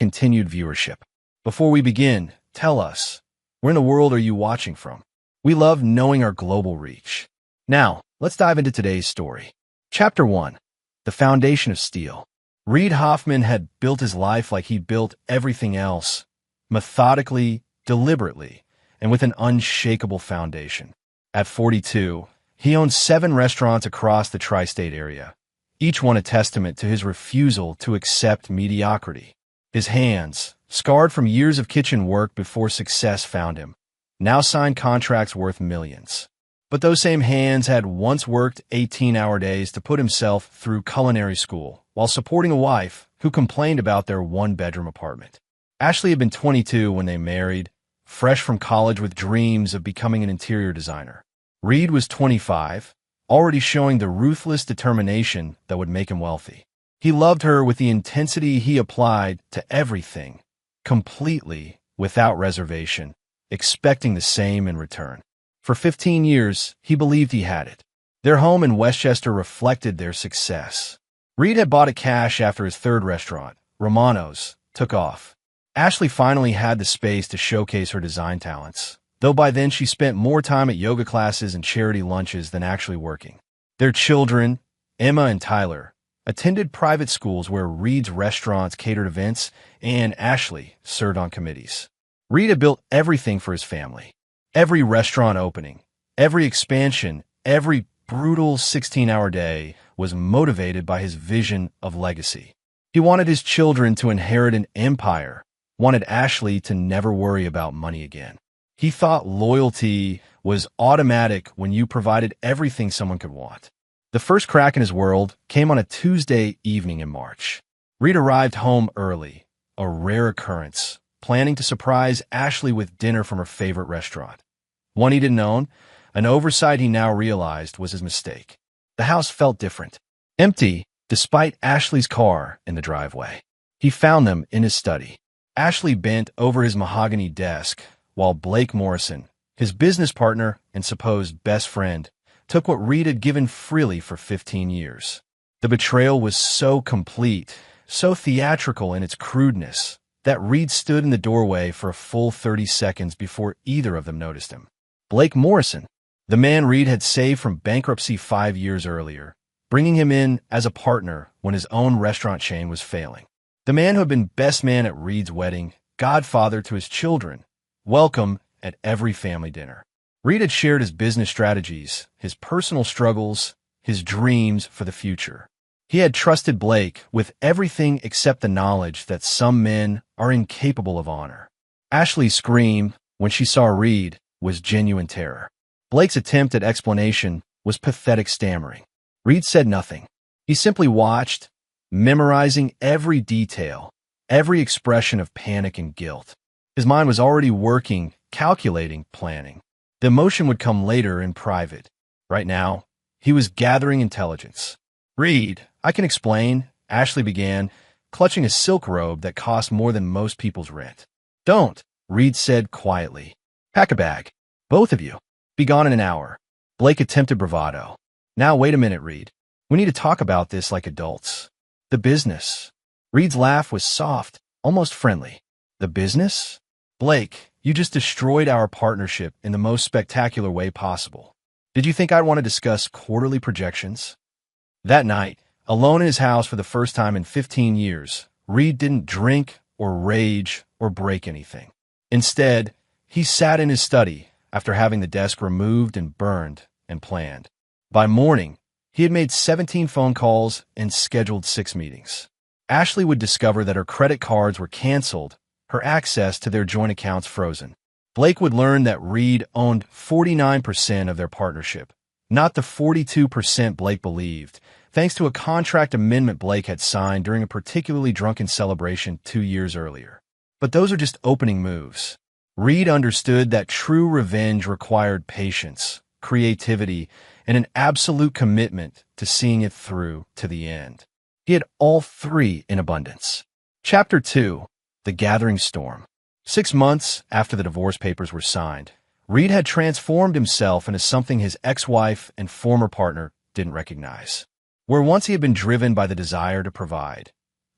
continued viewership. Before we begin, tell us, where in the world are you watching from? We love knowing our global reach. Now, let's dive into today's story. Chapter 1. The Foundation of Steel. Reid Hoffman had built his life like he built everything else, methodically, deliberately, and with an unshakable foundation. At 42, he owned 7 restaurants across the tri-state area, each one a testament to his refusal to accept mediocrity. His hands, scarred from years of kitchen work before success found him, now signed contracts worth millions. But those same hands had once worked 18-hour days to put himself through culinary school while supporting a wife who complained about their one-bedroom apartment. Ashley had been 22 when they married, fresh from college with dreams of becoming an interior designer. Reid was 25, already showing the ruthless determination that would make him wealthy. He loved her with the intensity he applied to everything, completely, without reservation, expecting the same in return. For 15 years, he believed he had it. Their home in Westchester reflected their success. Reid had bought it cash after his 3rd restaurant, Romano's, took off. Ashley finally had the space to showcase her design talents, though by then she spent more time at yoga classes and charity lunches than actually working. Their children, Emma and Tyler, attended private schools where Reid's restaurants catered events and Ashley served on committees. Reid had built everything for his family. Every restaurant opening, every expansion, every brutal 16-hour day was motivated by his vision of legacy. He wanted his children to inherit an empire, wanted Ashley to never worry about money again. He thought loyalty was automatic when you provided everything someone could want. The first crack in his world came on a Tuesday evening in March. Reid arrived home early, a rare occurrence, planning to surprise Ashley with dinner from her favorite restaurant. One he didn't own, an oversight he now realized was his mistake. The house felt different, empty, despite Ashley's car in the driveway. He found them in his study. Ashley bent over his mahogany desk, while Blake Morrison, his business partner and supposed best friend, took what Reid had given freely for 15 years. The betrayal was so complete, so theatrical in its crudeness, that Reid stood in the doorway for a full 30 seconds before either of them noticed him. Blake Morrison, the man Reid had saved from bankruptcy 5 years earlier, bringing him in as a partner when his own restaurant chain was failing. The man who had been best man at Reid's wedding, godfather to his children, welcome at every family dinner. Reid had shared his business strategies, his personal struggles, his dreams for the future. He had trusted Blake with everything except the knowledge that some men are incapable of honor. Ashley's scream, when she saw Reid, was genuine terror. Blake's attempt at explanation was pathetic stammering. Reid said nothing. He simply watched, memorizing every detail, every expression of panic and guilt. His mind was already working, calculating, planning. The emotion would come later in private. Right now, he was gathering intelligence. "Reid, I can explain," Ashley began, clutching a silk robe that cost more than most people's rent. "Don't," Reid said quietly. "Pack a bag. Both of you. Be gone in an hour." Blake attempted bravado. "Now wait a minute, Reid. We need to talk about this like adults. The business." Reid's laugh was soft, almost friendly. "The business? Blake, you just destroyed our partnership in the most spectacular way possible. Did you think I'd want to discuss quarterly projections?" That night, alone in his house for the first time in 15 years, Reid didn't drink or rage or break anything. Instead, he sat in his study after having the desk removed and burned and planned. By morning, he had made 17 phone calls and scheduled 6 meetings. Ashley would discover that her credit cards were canceled, her access to their joint accounts frozen. Blake would learn that Reid owned 49% of their partnership, not the 42% Blake believed, thanks to a contract amendment Blake had signed during a particularly drunken celebration 2 years earlier. But those are just opening moves. Reid understood that true revenge required patience, creativity, and an absolute commitment to seeing it through to the end. He had all 3 in abundance. Chapter 2. The Gathering Storm. 6 months after the divorce papers were signed, Reid had transformed himself into something his ex-wife and former partner didn't recognize. Where once he had been driven by the desire to provide,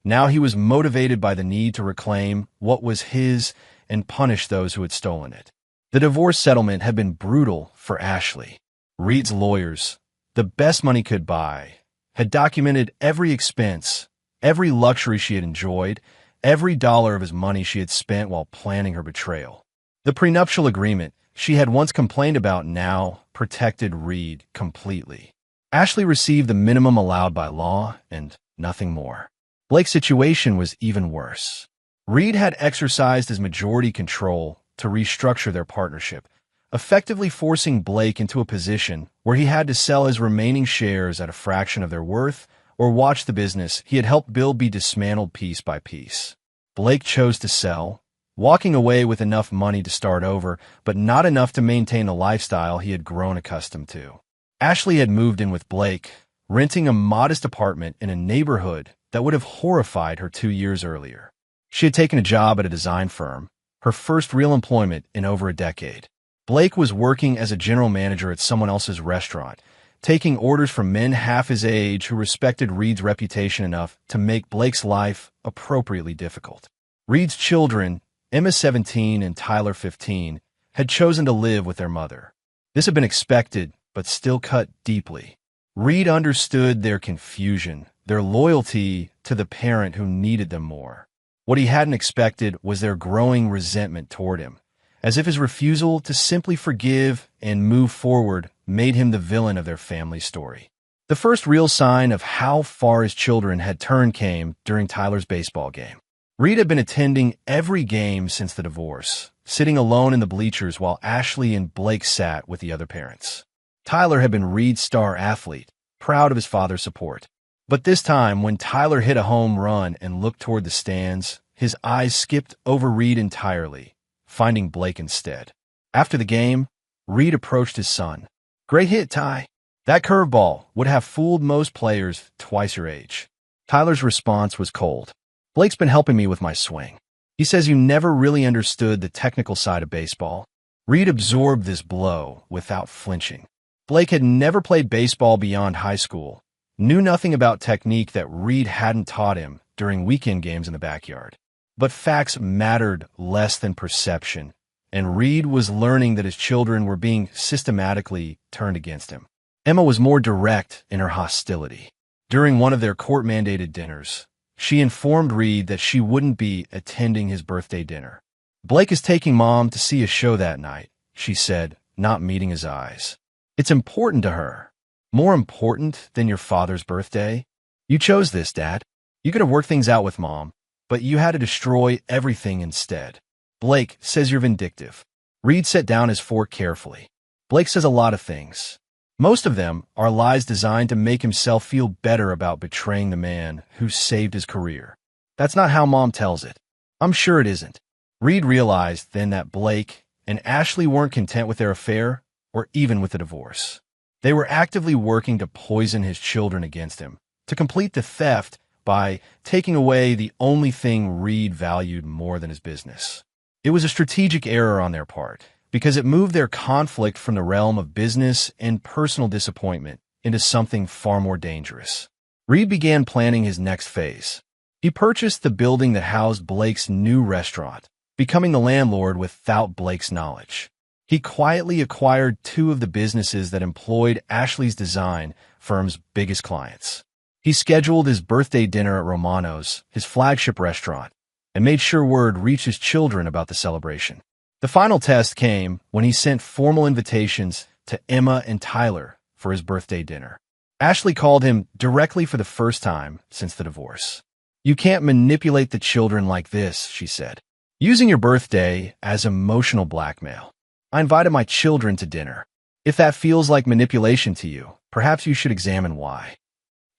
Now he was motivated by the need to reclaim what was his and punish those who had stolen it. The divorce settlement had been brutal for Ashley. Reed's lawyers, the best money could buy, had documented every expense, every luxury she had enjoyed, every dollar of his money she had spent while planning her betrayal. The prenuptial agreement she had once complained about now protected Reed completely. Ashley received the minimum allowed by law and nothing more. Blake's situation was even worse. Reed had exercised his majority control to restructure their partnership, effectively forcing Blake into a position where he had to sell his remaining shares at a fraction of their worth or watch the business he had helped build be dismantled piece by piece. Blake chose to sell, walking away with enough money to start over, but not enough to maintain the lifestyle he had grown accustomed to. Ashley had moved in with Blake, renting a modest apartment in a neighborhood that would have horrified her 2 years earlier. She had taken a job at a design firm, her first real employment in over a decade. Blake was working as a general manager at someone else's restaurant, taking orders from men half his age who respected Reed's reputation enough to make Blake's life appropriately difficult. Reed's children, Emma 17 and Tyler 15, had chosen to live with their mother. This had been expected, but still cut deeply. Reed understood their confusion, their loyalty to the parent who needed them more. What he hadn't expected was their growing resentment toward him, as if his refusal to simply forgive and move forward made him the villain of their family story. The first real sign of how far his children had turned came during Tyler's baseball game. Reed had been attending every game since the divorce, sitting alone in the bleachers while Ashley and Blake sat with the other parents. Tyler had been Reed's star athlete, proud of his father's support. But this time, when Tyler hit a home run and looked toward the stands, his eyes skipped over Reed entirely, finding Blake instead. After the game, Reed approached his son. "Great hit, Ty. That curveball would have fooled most players twice your age." Tyler's response was cold. "Blake's been helping me with my swing. He says you never really understood the technical side of baseball." Reed absorbed this blow without flinching. Blake had never played baseball beyond high school, knew nothing about technique that Reed hadn't taught him during weekend games in the backyard. But facts mattered less than perception, and Reed was learning that his children were being systematically turned against him. Emma was more direct in her hostility. During one of their court-mandated dinners, she informed Reed that she wouldn't be attending his birthday dinner. "Blake is taking Mom to see a show that night," she said, not meeting his eyes. "It's important to her. More important than your father's birthday. You chose this, Dad. You could have worked things out with Mom, but you had to destroy everything instead. Blake says you're vindictive." Reed set down his fork carefully. "Blake says a lot of things. Most of them are lies designed to make himself feel better about betraying the man who saved his career. That's not how Mom tells it. I'm sure it isn't." Reed realized then that Blake and Ashley weren't content with their affair or even with the divorce. They were actively working to poison his children against him, to complete the theft by taking away the only thing Reed valued more than his business. It was a strategic error on their part, because it moved their conflict from the realm of business and personal disappointment into something far more dangerous. Reed began planning his next phase. He purchased the building that housed Blake's new restaurant, becoming the landlord without Blake's knowledge. He quietly acquired 2 of the businesses that employed Ashley's design firm's biggest clients. He scheduled his birthday dinner at Romano's, his flagship restaurant, and made sure word reached his children about the celebration. The final test came when he sent formal invitations to Emma and Tyler for his birthday dinner. Ashley called him directly for the first time since the divorce. "You can't manipulate the children like this," she said, "using your birthday as emotional blackmail. I invited my children to dinner. If that feels like manipulation to you, perhaps you should examine why.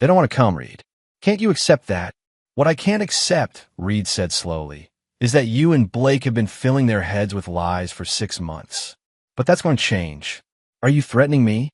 They don't want to come, Reed. Can't you accept that?" "What I can't accept," Reed said slowly, "is that you and Blake have been filling their heads with lies for 6 months. But that's going to change. Are you threatening me?"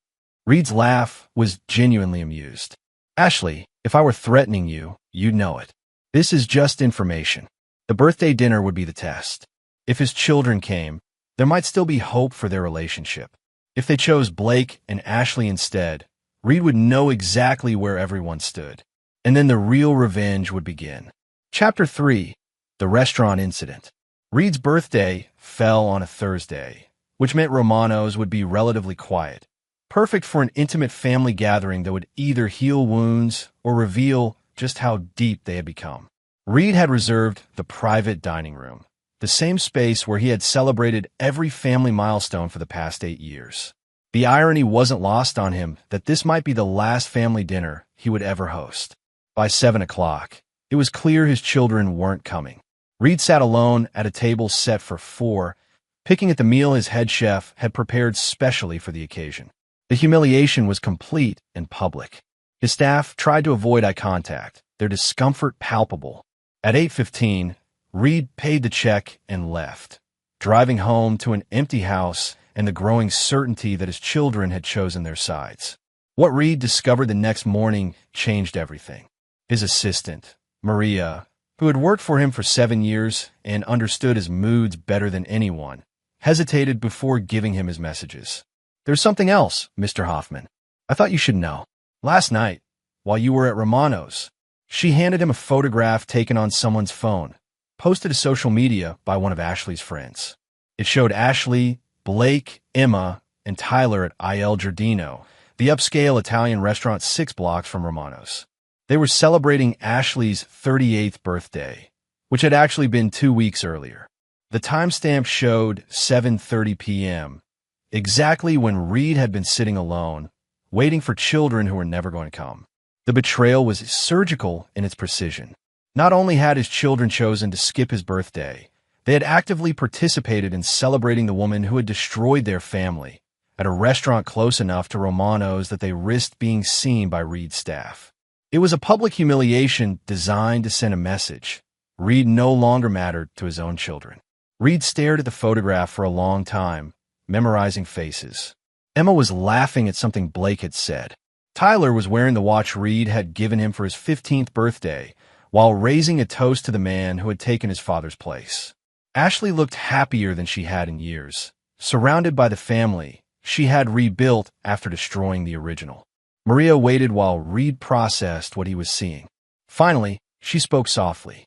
Reed's laugh was genuinely amused. "Ashley, if I were threatening you, you'd know it. This is just information. The birthday dinner would be the test. If his children came, there might still be hope for their relationship. If they chose Blake and Ashley instead, Reed would know exactly where everyone stood. And then the real revenge would begin. Chapter 3. The Restaurant Incident. Reed's birthday fell on a Thursday, which meant Romano's would be relatively quiet, perfect for an intimate family gathering that would either heal wounds or reveal just how deep they had become. Reed had reserved the private dining room, the same space where he had celebrated every family milestone for the past 8 years. The irony wasn't lost on him that this might be the last family dinner he would ever host. By 7 o'clock, it was clear his children weren't coming. Reed sat alone at a table set for 4, picking at the meal his head chef had prepared specially for the occasion. The humiliation was complete and public. His staff tried to avoid eye contact, their discomfort palpable. At 8:15, Reed paid the check and left, driving home to an empty house and the growing certainty that his children had chosen their sides. What Reed discovered the next morning changed everything. His assistant, Maria, who had worked for him for 7 years and understood his moods better than anyone, hesitated before giving him his messages. "There's something else, Mr. Hoffman. I thought you should know. Last night, while you were at Romano's," she handed him a photograph taken on someone's phone, posted to social media by one of Ashley's friends. It showed Ashley, Blake, Emma, and Tyler at Il Giardino, the upscale Italian restaurant 6 blocks from Romano's. They were celebrating Ashley's 38th birthday, which had actually been 2 weeks earlier. The timestamp showed 7:30 p.m., exactly when Reed had been sitting alone, waiting for children who were never going to come. The betrayal was surgical in its precision. Not only had his children chosen to skip his birthday, they had actively participated in celebrating the woman who had destroyed their family at a restaurant close enough to Romano's that they risked being seen by Reed's staff. It was a public humiliation designed to send a message. Reed no longer mattered to his own children. Reed stared at the photograph for a long time, memorizing faces. Emma was laughing at something Blake had said. Tyler was wearing the watch Reed had given him for his 15th birthday, while raising a toast to the man who had taken his father's place. Ashley looked happier than she had in years, surrounded by the family she had rebuilt after destroying the original. Maria waited while Reed processed what he was seeing. Finally, she spoke softly.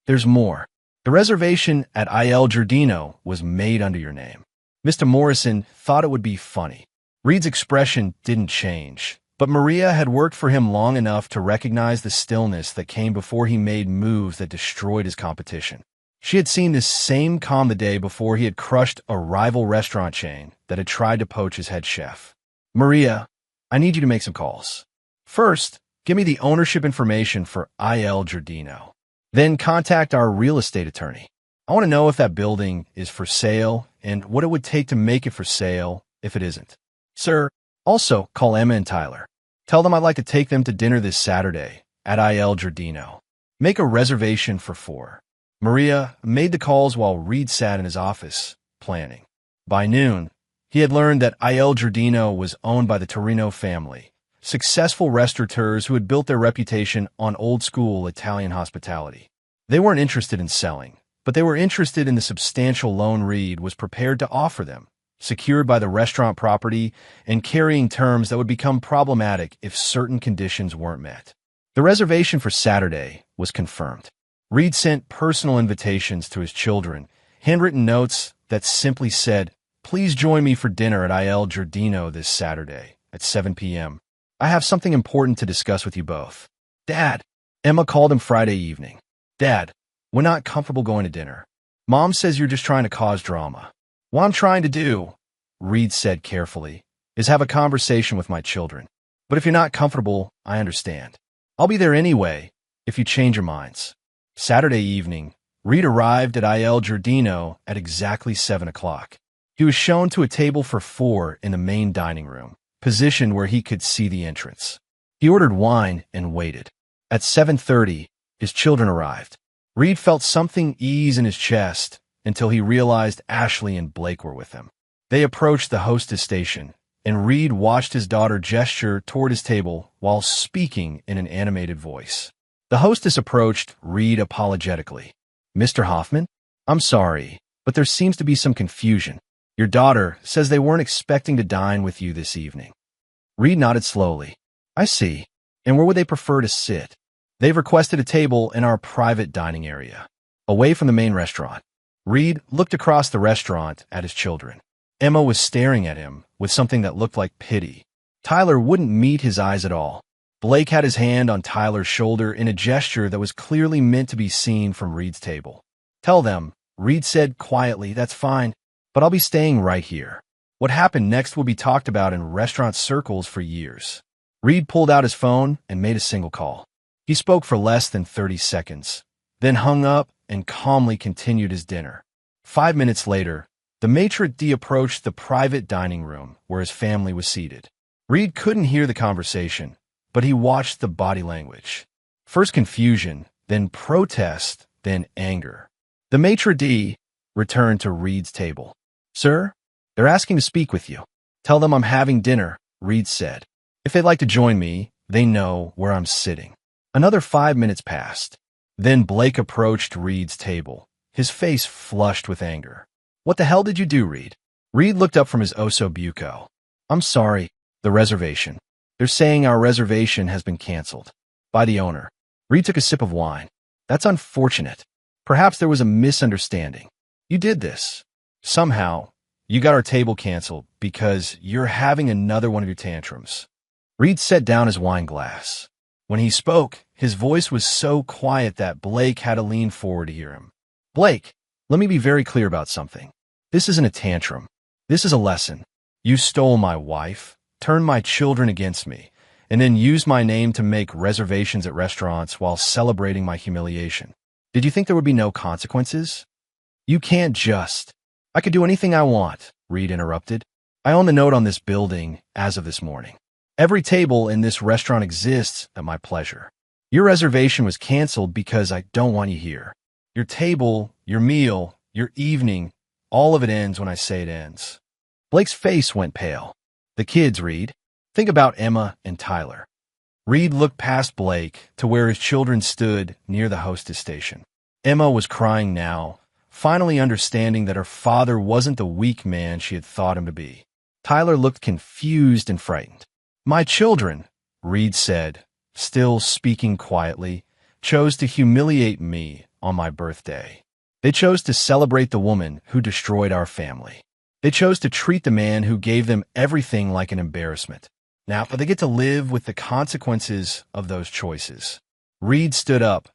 "There's more. The reservation at Il Giardino was made under your name." Mr. Morrison thought it would be funny. Reed's expression didn't change, but Maria had worked for him long enough to recognize the stillness that came before he made moves that destroyed his competition. She had seen this same calm the day before he had crushed a rival restaurant chain that had tried to poach his head chef. "Maria, I need you to make some calls. First, give me the ownership information for Il Giardino. Then contact our real estate attorney. I want to know if that building is for sale and what it would take to make it for sale if it isn't. Sir, also call Emma and Tyler. Tell them I'd like to take them to dinner this Saturday at Il Giardino. Make a reservation for 4. Maria made the calls while Reed sat in his office, planning. By noon, he had learned that Il Giardino was owned by the Torino family, successful restaurateurs who had built their reputation on old-school Italian hospitality. They weren't interested in selling, but they were interested in the substantial loan Reed was prepared to offer them, secured by the restaurant property and carrying terms that would become problematic if certain conditions weren't met. The reservation for Saturday was confirmed. Reed sent personal invitations to his children, handwritten notes that simply said, "Please join me for dinner at Il Giardino this Saturday at 7 p.m. I have something important to discuss with you both." "Dad," Emma called him Friday evening. "Dad, we're not comfortable going to dinner. Mom says you're just trying to cause drama." "What I'm trying to do," Reed said carefully, "is have a conversation with my children. But if you're not comfortable, I understand. I'll be there anyway if you change your minds." Saturday evening, Reed arrived at Il Giardino at exactly 7 o'clock. He was shown to a table for 4 in the main dining room, positioned where he could see the entrance. He ordered wine and waited. At 7:30, his children arrived. Reed felt something ease in his chest until he realized Ashley and Blake were with him. They approached the hostess station, and Reed watched his daughter gesture toward his table while speaking in an animated voice. The hostess approached Reed apologetically. "Mr. Hoffman, I'm sorry, but there seems to be some confusion. Your daughter says they weren't expecting to dine with you this evening." Reed nodded slowly. "I see. And where would they prefer to sit?" They've requested a table in our private dining area, away from the main restaurant. Reed looked across the restaurant at his children. Emma was staring at him with something that looked like pity. Tyler wouldn't meet his eyes at all. Blake had his hand on Tyler's shoulder in a gesture that was clearly meant to be seen from Reed's table. "Tell them," Reed said quietly, "that's fine, but I'll be staying right here." What happened next will be talked about in restaurant circles for years. Reed pulled out his phone and made a single call. He spoke for less than 30 seconds, then hung up and calmly continued his dinner. 5 minutes later, the maitre d' approached the private dining room where his family was seated. Reed couldn't hear the conversation, but he watched the body language. First confusion, then protest, then anger. The maitre d' returned to Reed's table. "Sir, they're asking to speak with you." "Tell them I'm having dinner," Reed said. "If they'd like to join me, they know where I'm sitting." Another 5 minutes passed. Then Blake approached Reed's table, his face flushed with anger. "What the hell did you do, Reed?" Reed looked up from his osso buco. "I'm sorry, the reservation. They're saying our reservation has been canceled by the owner." Reed took a sip of wine. "That's unfortunate. Perhaps there was a misunderstanding. You did this. Somehow, you got our table canceled because you're having another one of your tantrums." Reed set down his wine glass. When he spoke, his voice was so quiet that Blake had to lean forward to hear him. "Blake, let me be very clear about something. This isn't a tantrum. This is a lesson. You stole my wife, turned my children against me, and then used my name to make reservations at restaurants while celebrating my humiliation. Did you think there would be no consequences? You can't just—" "I could do anything I want," Reed interrupted. "I own the note on this building as of this morning. Every table in this restaurant exists at my pleasure. Your reservation was canceled because I don't want you here. Your table, your meal, your evening, all of it ends when I say it ends." Blake's face went pale. "The kids, Reed. Think about Emma and Tyler." Reed looked past Blake to where his children stood near the hostess station. Emma was crying now, finally understanding that her father wasn't the weak man she had thought him to be. Tyler looked confused and frightened. "My children," Reed said, still speaking quietly, "chose to humiliate me on my birthday. They chose to celebrate the woman who destroyed our family. They chose to treat the man who gave them everything like an embarrassment. Now they get to live with the consequences of those choices." Reed stood up,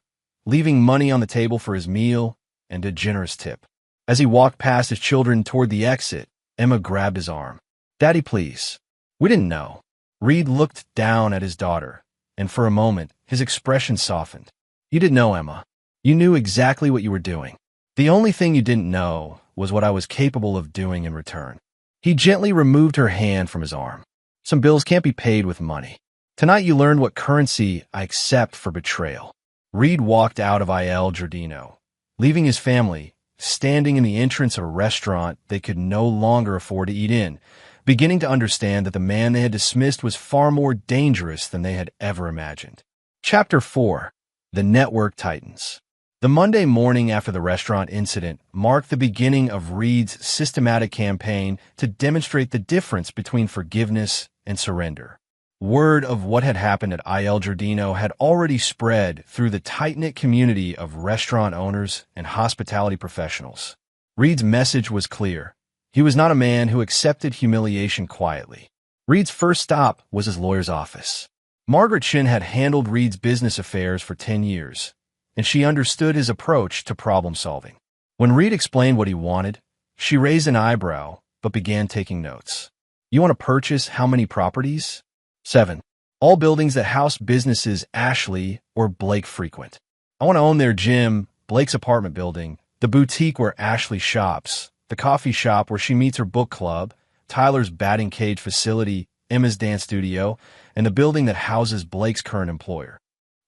leaving money on the table for his meal and a generous tip. As he walked past his children toward the exit, Emma grabbed his arm. "Daddy, please. We didn't know." Reed looked down at his daughter, and for a moment, his expression softened. "You didn't know, Emma. You knew exactly what you were doing. The only thing you didn't know was what I was capable of doing in return." He gently removed her hand from his arm. "Some bills can't be paid with money. Tonight you learned what currency I accept for betrayal." Reed walked out of Il Giardino, leaving his family standing in the entrance of a restaurant they could no longer afford to eat in, beginning to understand that the man they had dismissed was far more dangerous than they had ever imagined. Chapter 4. The Network Titans. The Monday morning after the restaurant incident marked the beginning of Reed's systematic campaign to demonstrate the difference between forgiveness and surrender. Word of what had happened at Il Giardino had already spread through the tight-knit community of restaurant owners and hospitality professionals. Reed's message was clear. He was not a man who accepted humiliation quietly. Reed's first stop was his lawyer's office. Margaret Shin had handled Reed's business affairs for 10 years, and she understood his approach to problem-solving. When Reed explained what he wanted, she raised an eyebrow but began taking notes. "You want to purchase how many properties?" 7. All buildings that house businesses Ashley or Blake frequent. "I want to own their gym, Blake's apartment building, the boutique where Ashley shops, the coffee shop where she meets her book club, Tyler's batting cage facility, Emma's dance studio, and the building that houses Blake's current employer."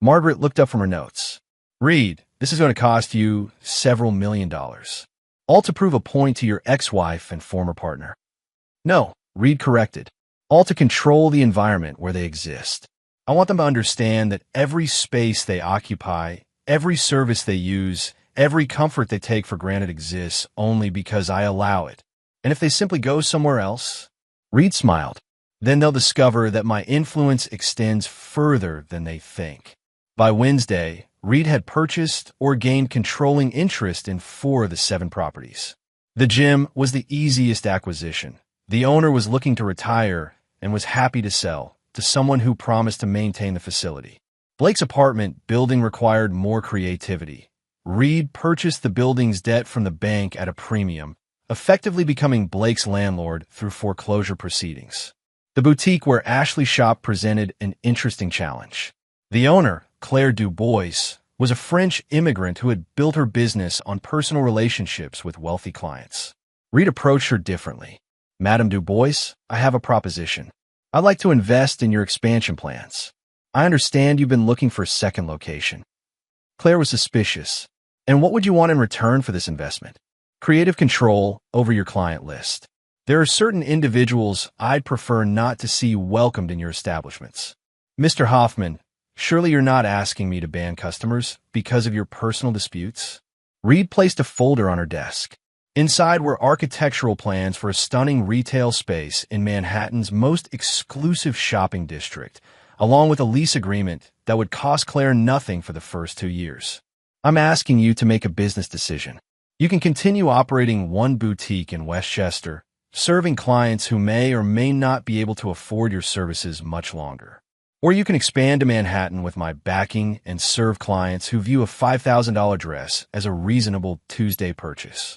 Margaret looked up from her notes. "Reed, this is going to cost you several $1,000,000. All to prove a point to your ex-wife and former partner." "No," Reed corrected. "All to control the environment where they exist. I want them to understand that every space they occupy, every service they use, every comfort they take for granted exists only because I allow it. And if they simply go somewhere else," Reed smiled, "then they'll discover that my influence extends further than they think." By Wednesday, Reed had purchased or gained controlling interest in 4 of the 7 properties. The gym was the easiest acquisition. The owner was looking to retire and was happy to sell to someone who promised to maintain the facility. Blake's apartment building required more creativity. Reed purchased the building's debt from the bank at a premium, effectively becoming Blake's landlord through foreclosure proceedings. The boutique where Ashley shopped presented an interesting challenge. The owner, Claire Dubois, was a French immigrant who had built her business on personal relationships with wealthy clients. Reed approached her differently. "Madame Dubois, I have a proposition. I'd like to invest in your expansion plans. I understand you've been looking for a second location." Claire was suspicious. "And what would you want in return for this investment?" "Creative control over your client list. There are certain individuals I'd prefer not to see welcomed in your establishments." "Mr. Hoffman, surely you're not asking me to ban customers because of your personal disputes?" Reed placed a folder on her desk. Inside were architectural plans for a stunning retail space in Manhattan's most exclusive shopping district, along with a lease agreement that would cost Claire nothing for the first 2 years. "I'm asking you to make a business decision. You can continue operating one boutique in Westchester, serving clients who may or may not be able to afford your services much longer. Or you can expand to Manhattan with my backing and serve clients who view a $5,000 dress as a reasonable Tuesday purchase."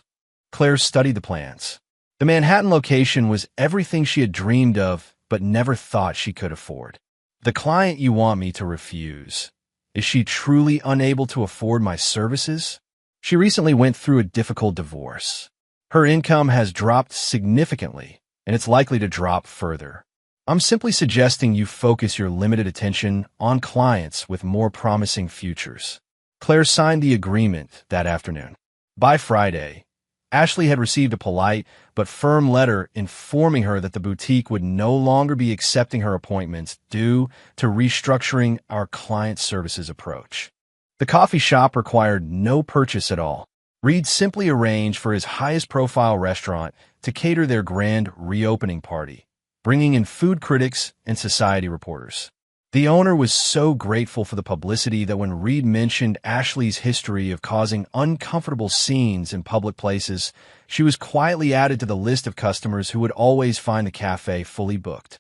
Claire studied the plans. The Manhattan location was everything she had dreamed of but never thought she could afford. "The client you want me to refuse. Is she truly unable to afford my services? She recently went through a difficult divorce. Her income has dropped significantly, and it's likely to drop further. I'm simply suggesting you focus your limited attention on clients with more promising futures." Claire signed the agreement that afternoon. By Friday, Ashley had received a polite but firm letter informing her that the boutique would no longer be accepting her appointments due to restructuring our client services approach. The coffee shop required no purchase at all. Reed simply arranged for his highest-profile restaurant to cater their grand reopening party, bringing in food critics and society reporters. The owner was so grateful for the publicity that when Reed mentioned Ashley's history of causing uncomfortable scenes in public places, she was quietly added to the list of customers who would always find the cafe fully booked.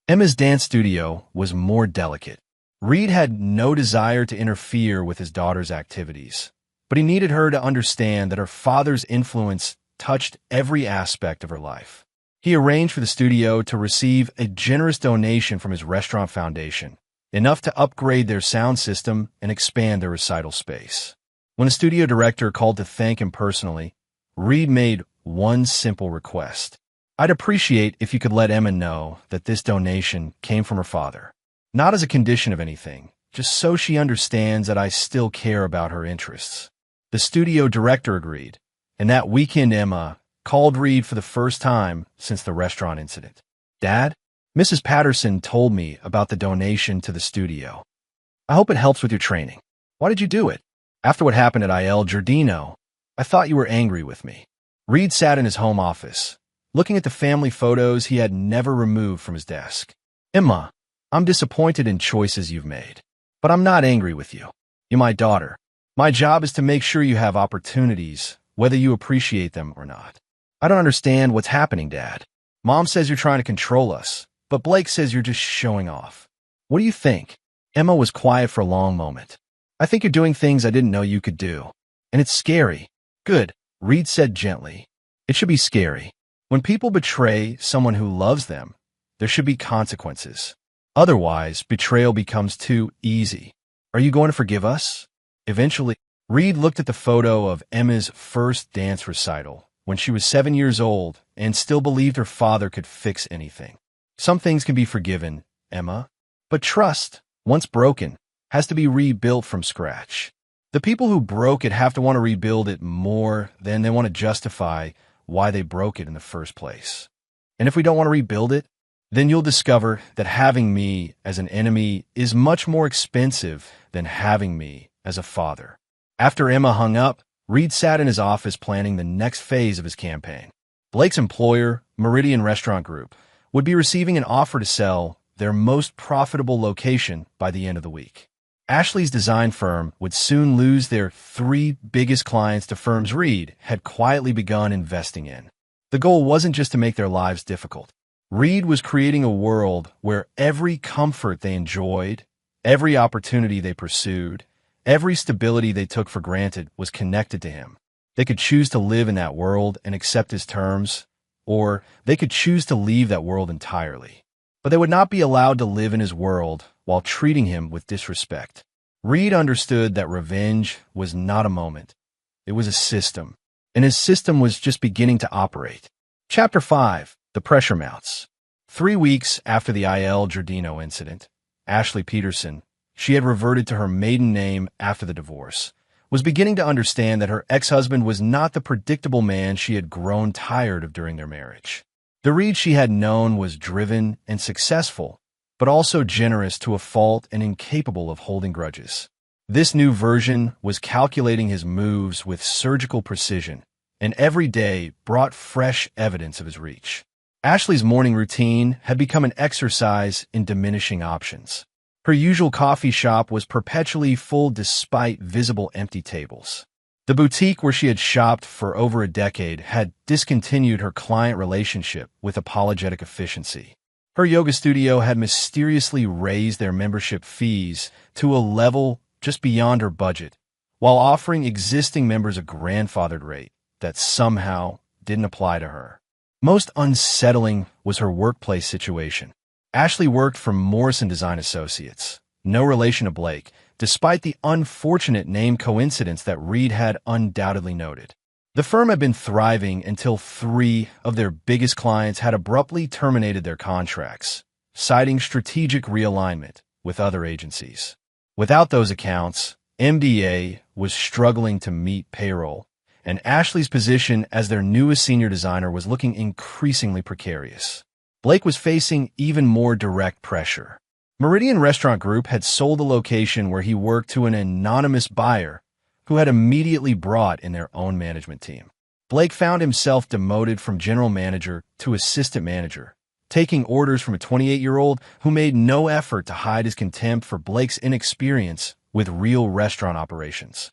Emma's dance studio was more delicate. Reed had no desire to interfere with his daughter's activities, but he needed her to understand that her father's influence touched every aspect of her life. He arranged for the studio to receive a generous donation from his restaurant foundation, enough to upgrade their sound system and expand their recital space. When the studio director called to thank him personally, Reed made one simple request. "I'd appreciate if you could let Emma know that this donation came from her father. Not as a condition of anything, just so she understands that I still care about her interests." The studio director agreed, and that weekend Emma called Reed for the first time since the restaurant incident. "Dad, Mrs. Patterson told me about the donation to the studio. I hope it helps with your training. Why did you do it? After what happened at Il Giardino, I thought you were angry with me." Reed sat in his home office, looking at the family photos he had never removed from his desk. "Emma, I'm disappointed in choices you've made, but I'm not angry with you. You're my daughter. My job is to make sure you have opportunities, whether you appreciate them or not." "I don't understand what's happening, Dad. Mom says you're trying to control us, but Blake says you're just showing off. What do you think?" Emma was quiet for a long moment. "I think you're doing things I didn't know you could do, and it's scary." "Good," Reed said gently. "It should be scary. When people betray someone who loves them, there should be consequences. Otherwise, betrayal becomes too easy. Are you going to forgive us?" Eventually, Reed looked at the photo of Emma's first dance recital when she was 7 years old and still believed her father could fix anything. "Some things can be forgiven, Emma, but trust, once broken, has to be rebuilt from scratch. The people who broke it have to want to rebuild it more than they want to justify why they broke it in the first place. And if we don't want to rebuild it, then you'll discover that having me as an enemy is much more expensive than having me as a father." After Emma hung up, Reed sat in his office planning the next phase of his campaign. Blake's employer, Meridian Restaurant Group, would be receiving an offer to sell their most profitable location by the end of the week. Ashley's design firm would soon lose their three biggest clients to firms Reed had quietly begun investing in. The goal wasn't just to make their lives difficult. Reed was creating a world where every comfort they enjoyed, every opportunity they pursued, every stability they took for granted was connected to him. They could choose to live in that world and accept his terms, or they could choose to leave that world entirely. But they would not be allowed to live in his world while treating him with disrespect. Reed understood that revenge was not a moment. It was a system, and his system was just beginning to operate. Chapter 5. The Pressure Mounts. 3 weeks after the I.L. Giardino incident, Ashley Peterson, she had reverted to her maiden name after the divorce, was beginning to understand that her ex-husband was not the predictable man she had grown tired of during their marriage. The Reed she had known was driven and successful, but also generous to a fault and incapable of holding grudges. This new version was calculating his moves with surgical precision, and every day brought fresh evidence of his reach. Ashley's morning routine had become an exercise in diminishing options. Her usual coffee shop was perpetually full despite visible empty tables. The boutique where she had shopped for over a decade had discontinued her client relationship with apologetic efficiency. Her yoga studio had mysteriously raised their membership fees to a level just beyond her budget, while offering existing members a grandfathered rate that somehow didn't apply to her. Most unsettling was her workplace situation. Ashley worked for Morrison Design Associates, no relation to Blake, despite the unfortunate name coincidence that Reed had undoubtedly noted. The firm had been thriving until 3 of their biggest clients had abruptly terminated their contracts, citing strategic realignment with other agencies. Without those accounts, MDA was struggling to meet payroll, and Ashley's position as their newest senior designer was looking increasingly precarious. Blake was facing even more direct pressure. Meridian Restaurant Group had sold the location where he worked to an anonymous buyer who had immediately brought in their own management team. Blake found himself demoted from general manager to assistant manager, taking orders from a 28-year-old who made no effort to hide his contempt for Blake's inexperience with real restaurant operations.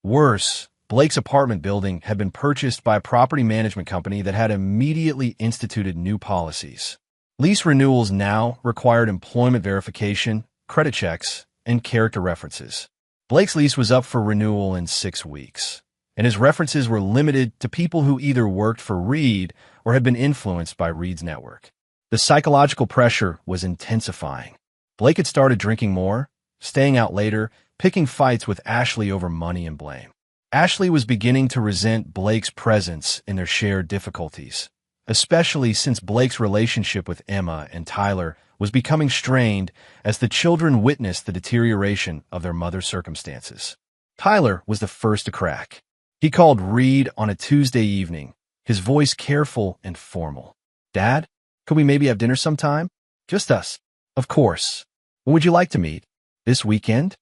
Worse, Blake's apartment building had been purchased by a property management company that had immediately instituted new policies. Lease renewals now required employment verification, credit checks, and character references. Blake's lease was up for renewal in 6 weeks, and his references were limited to people who either worked for Reed or had been influenced by Reed's network. The psychological pressure was intensifying. Blake had started drinking more, staying out later, picking fights with Ashley over money and blame. Ashley was beginning to resent Blake's presence in their shared difficulties, especially since Blake's relationship with Emma and Tyler was becoming strained as the children witnessed the deterioration of their mother's circumstances. Tyler was the first to crack. He called Reed on a Tuesday evening, his voice careful and formal. "Dad, could we maybe have dinner sometime? Just us." "Of course. When would you like to meet? This weekend?"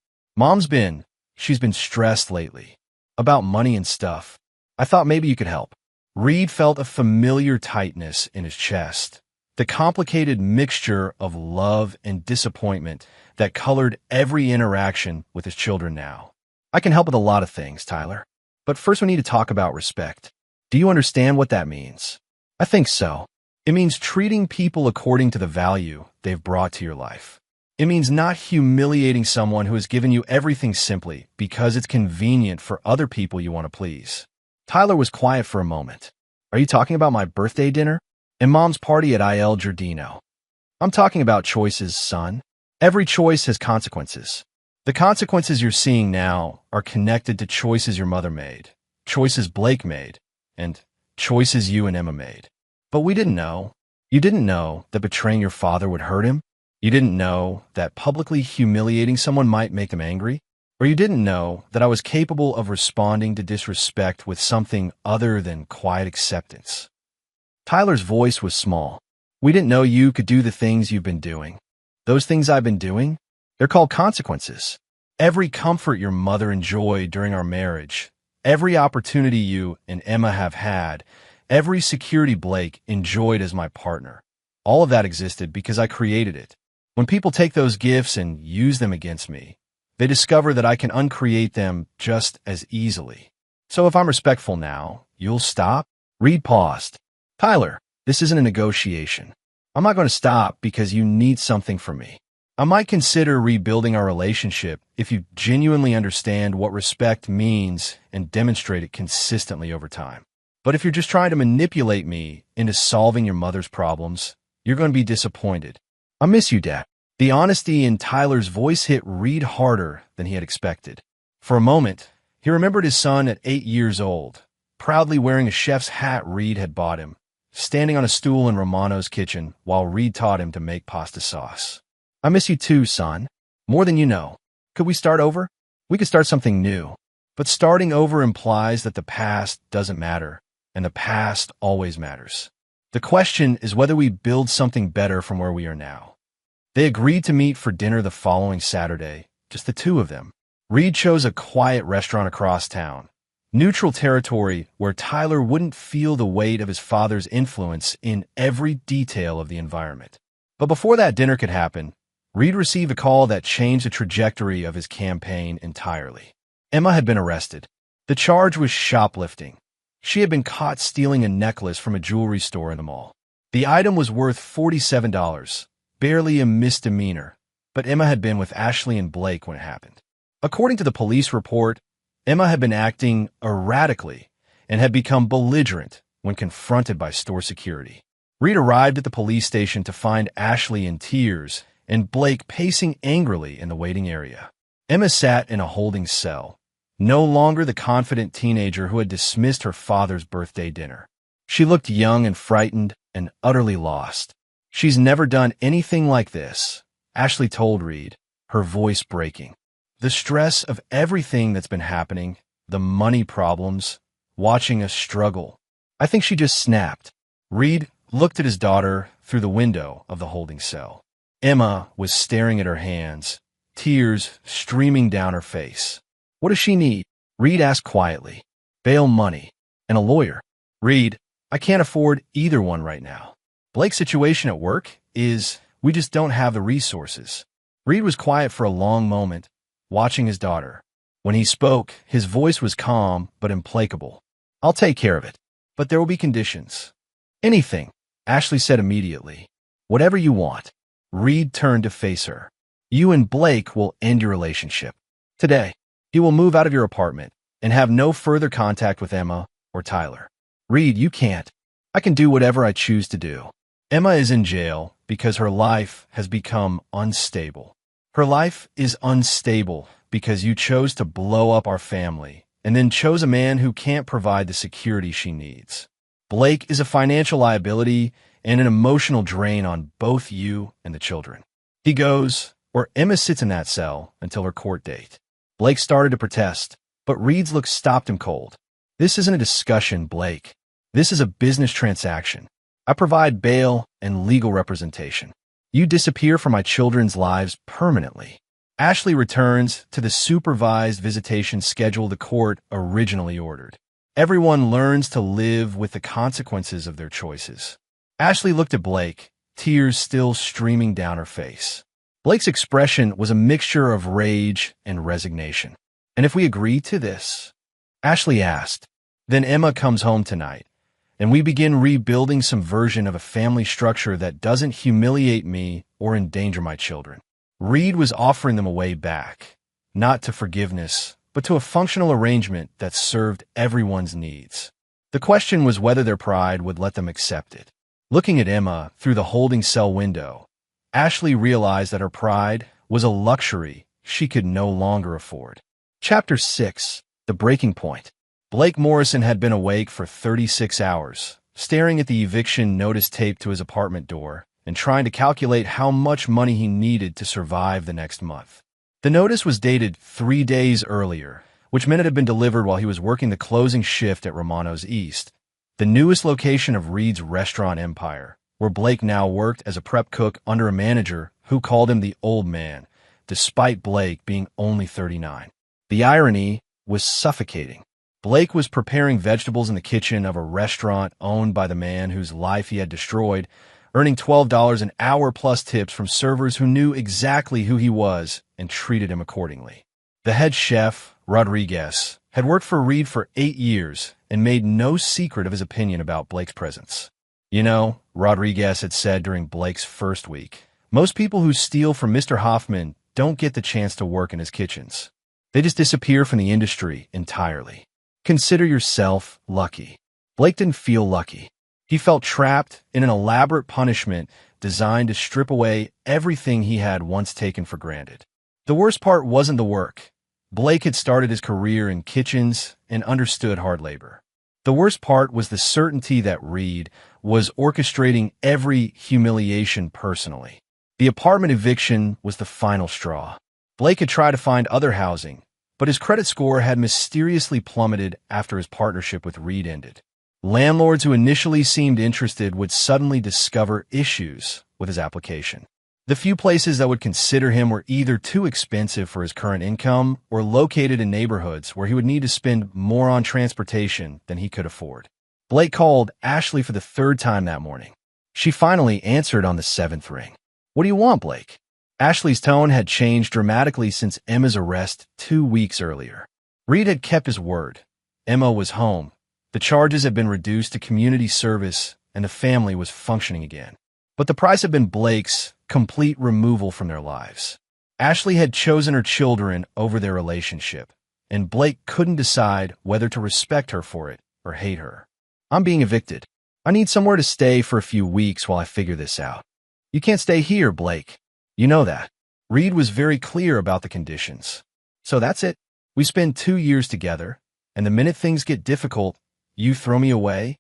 She's been stressed lately. About money and stuff. I thought maybe you could help." Reed felt a familiar tightness in his chest, the complicated mixture of love and disappointment that colored every interaction with his children now. "I can help with a lot of things, Tyler. But first we need to talk about respect. Do you understand what that means?" "I think so. It means treating people according to the value they've brought to your life. It means not humiliating someone who has given you everything simply because it's convenient for other people you want to please." Tyler was quiet for a moment. "Are you talking about my birthday dinner? And Mom's party at I.L. Giardino?" "I'm talking about choices, son. Every choice has consequences. The consequences you're seeing now are connected to choices your mother made, choices Blake made, and choices you and Emma made. But we didn't know. You didn't know that betraying your father would hurt him? You didn't know that publicly humiliating someone might make them angry? Or you didn't know that I was capable of responding to disrespect with something other than quiet acceptance?" Tyler's voice was small. "We didn't know you could do the things you've been doing. Those things I've been doing? They're called consequences. Every comfort your mother enjoyed during our marriage, every opportunity you and Emma have had, every security Blake enjoyed as my partner, all of that existed because I created it. When people take those gifts and use them against me, they discover that I can uncreate them just as easily. So if I'm respectful now, you'll stop? Reed paused. Tyler, this isn't a negotiation. I'm not going to stop because you need something from me. I might consider rebuilding our relationship if you genuinely understand what respect means and demonstrate it consistently over time. But if you're just trying to manipulate me into solving your mother's problems, you're going to be disappointed. I miss you, Dad. The honesty in Tyler's voice hit Reed harder than he had expected. For a moment, he remembered his son at 8 years old, proudly wearing a chef's hat Reed had bought him, standing on a stool in Romano's kitchen while Reed taught him to make pasta sauce. I miss you too, son. More than you know. Could we start over? We could start something new. But starting over implies that the past doesn't matter, and the past always matters. The question is whether we build something better from where we are now. They agreed to meet for dinner the following Saturday, just the two of them. Reed chose a quiet restaurant across town, neutral territory where Tyler wouldn't feel the weight of his father's influence in every detail of the environment. But before that dinner could happen, Reed received a call that changed the trajectory of his campaign entirely. Emma had been arrested. The charge was shoplifting. She had been caught stealing a necklace from a jewelry store in the mall. The item was worth $47, barely a misdemeanor, but Emma had been with Ashley and Blake when it happened. According to the police report, Emma had been acting erratically and had become belligerent when confronted by store security. Reed arrived at the police station to find Ashley in tears and Blake pacing angrily in the waiting area. Emma sat in a holding cell, no longer the confident teenager who had dismissed her father's birthday dinner. She looked young and frightened and utterly lost. She's never done anything like this, Ashley told Reed, her voice breaking. The stress of everything that's been happening, the money problems, watching us struggle. I think she just snapped. Reed looked at his daughter through the window of the holding cell. Emma was staring at her hands, tears streaming down her face. What does she need? Reed asked quietly. Bail money and a lawyer. Reed, I can't afford either one right now. Blake's situation at work is we just don't have the resources. Reed was quiet for a long moment, watching his daughter. When he spoke, his voice was calm but implacable. I'll take care of it, but there will be conditions. Anything, Ashley said immediately. Whatever you want. Reed turned to face her. You and Blake will end your relationship. Today, you will move out of your apartment and have no further contact with Emma or Tyler. Reed, you can't. I can do whatever I choose to do. Emma is in jail because her life has become unstable. Her life is unstable because you chose to blow up our family and then chose a man who can't provide the security she needs. Blake is a financial liability and an emotional drain on both you and the children. He goes, or Emma sits in that cell until her court date. Blake started to protest, but Reed's look stopped him cold. This isn't a discussion, Blake. This is a business transaction. I provide bail and legal representation. You disappear from my children's lives permanently. Ashley returns to the supervised visitation schedule the court originally ordered. Everyone learns to live with the consequences of their choices. Ashley looked at Blake, tears still streaming down her face. Blake's expression was a mixture of rage and resignation. And if we agree to this? Ashley asked. Then Emma comes home tonight, and we begin rebuilding some version of a family structure that doesn't humiliate me or endanger my children. Reed was offering them a way back, not to forgiveness, but to a functional arrangement that served everyone's needs. The question was whether their pride would let them accept it. Looking at Emma through the holding cell window, Ashley realized that her pride was a luxury she could no longer afford. Chapter 6. The Breaking Point. Blake Morrison had been awake for 36 hours, staring at the eviction notice taped to his apartment door and trying to calculate how much money he needed to survive the next month. The notice was dated 3 days earlier, which meant it had been delivered while he was working the closing shift at Romano's East, the newest location of Reed's restaurant empire, where Blake now worked as a prep cook under a manager who called him the old man, despite Blake being only 39. The irony was suffocating. Blake was preparing vegetables in the kitchen of a restaurant owned by the man whose life he had destroyed, earning $12 an hour plus tips from servers who knew exactly who he was and treated him accordingly. The head chef, Rodriguez, had worked for Reed for 8 years and made no secret of his opinion about Blake's presence. You know, Rodriguez had said during Blake's first week, most people who steal from Mr. Hoffman don't get the chance to work in his kitchens. They just disappear from the industry entirely. Consider yourself lucky. Blake didn't feel lucky. He felt trapped in an elaborate punishment designed to strip away everything he had once taken for granted. The worst part wasn't the work. Blake had started his career in kitchens and understood hard labor. The worst part was the certainty that Reed was orchestrating every humiliation personally. The apartment eviction was the final straw. Blake had tried to find other housing, but his credit score had mysteriously plummeted after his partnership with Reed ended. Landlords who initially seemed interested would suddenly discover issues with his application. The few places that would consider him were either too expensive for his current income or located in neighborhoods where he would need to spend more on transportation than he could afford. Blake called Ashley for the 3rd time that morning. She finally answered on the 7th ring. "What do you want, Blake?" Ashley's tone had changed dramatically since Emma's arrest 2 weeks earlier. Reed had kept his word. Emma was home. The charges had been reduced to community service, and the family was functioning again. But the price had been Blake's complete removal from their lives. Ashley had chosen her children over their relationship, and Blake couldn't decide whether to respect her for it or hate her. "I'm being evicted. I need somewhere to stay for a few weeks while I figure this out." "You can't stay here, Blake. You know that." Reed was very clear about the conditions. "So that's it. We spend 2 years together, and the minute things get difficult, you throw me away?"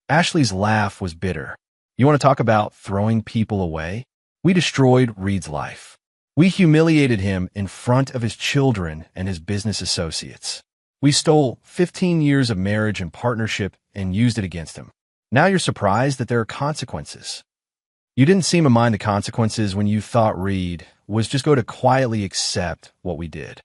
Ashley's laugh was bitter. "You want to talk about throwing people away? We destroyed Reed's life. We humiliated him in front of his children and his business associates. We stole 15 years of marriage and partnership and used it against him. Now you're surprised that there are consequences. You didn't seem to mind the consequences when you thought Reed was just going to quietly accept what we did.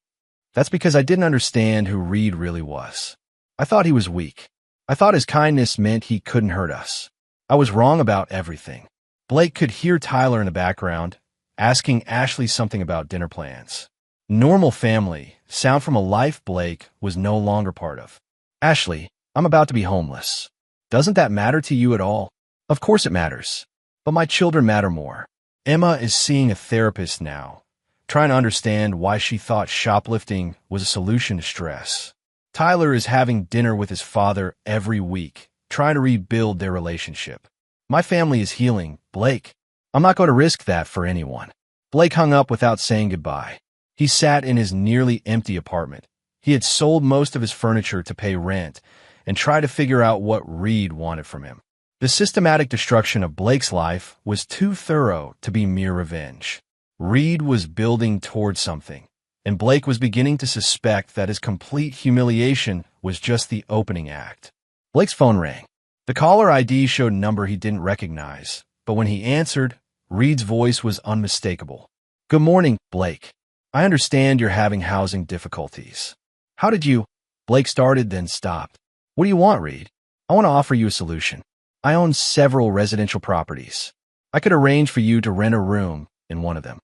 That's because I didn't understand who Reed really was. I thought he was weak. I thought his kindness meant he couldn't hurt us. I was wrong about everything." Blake could hear Tyler in the background, asking Ashley something about dinner plans. Normal family, sound from a life Blake was no longer part of. "Ashley, I'm about to be homeless. Doesn't that matter to you at all?" "Of course it matters. But my children matter more." Emma is seeing a therapist now, trying to understand why she thought shoplifting was a solution to stress. Tyler is having dinner with his father every week, trying to rebuild their relationship. "My family is healing, Blake. I'm not going to risk that for anyone." Blake hung up without saying goodbye. He sat in his nearly empty apartment. He had sold most of his furniture to pay rent and tried to figure out what Reed wanted from him. The systematic destruction of Blake's life was too thorough to be mere revenge. Reed was building towards something, and Blake was beginning to suspect that his complete humiliation was just the opening act. Blake's phone rang. The caller ID showed a number he didn't recognize, but when he answered, Reed's voice was unmistakable. "Good morning, Blake. I understand you're having housing difficulties. How did you—" Blake started, then stopped. "What do you want, Reed?" "I want to offer you a solution. I own several residential properties. I could arrange for you to rent a room in one of them."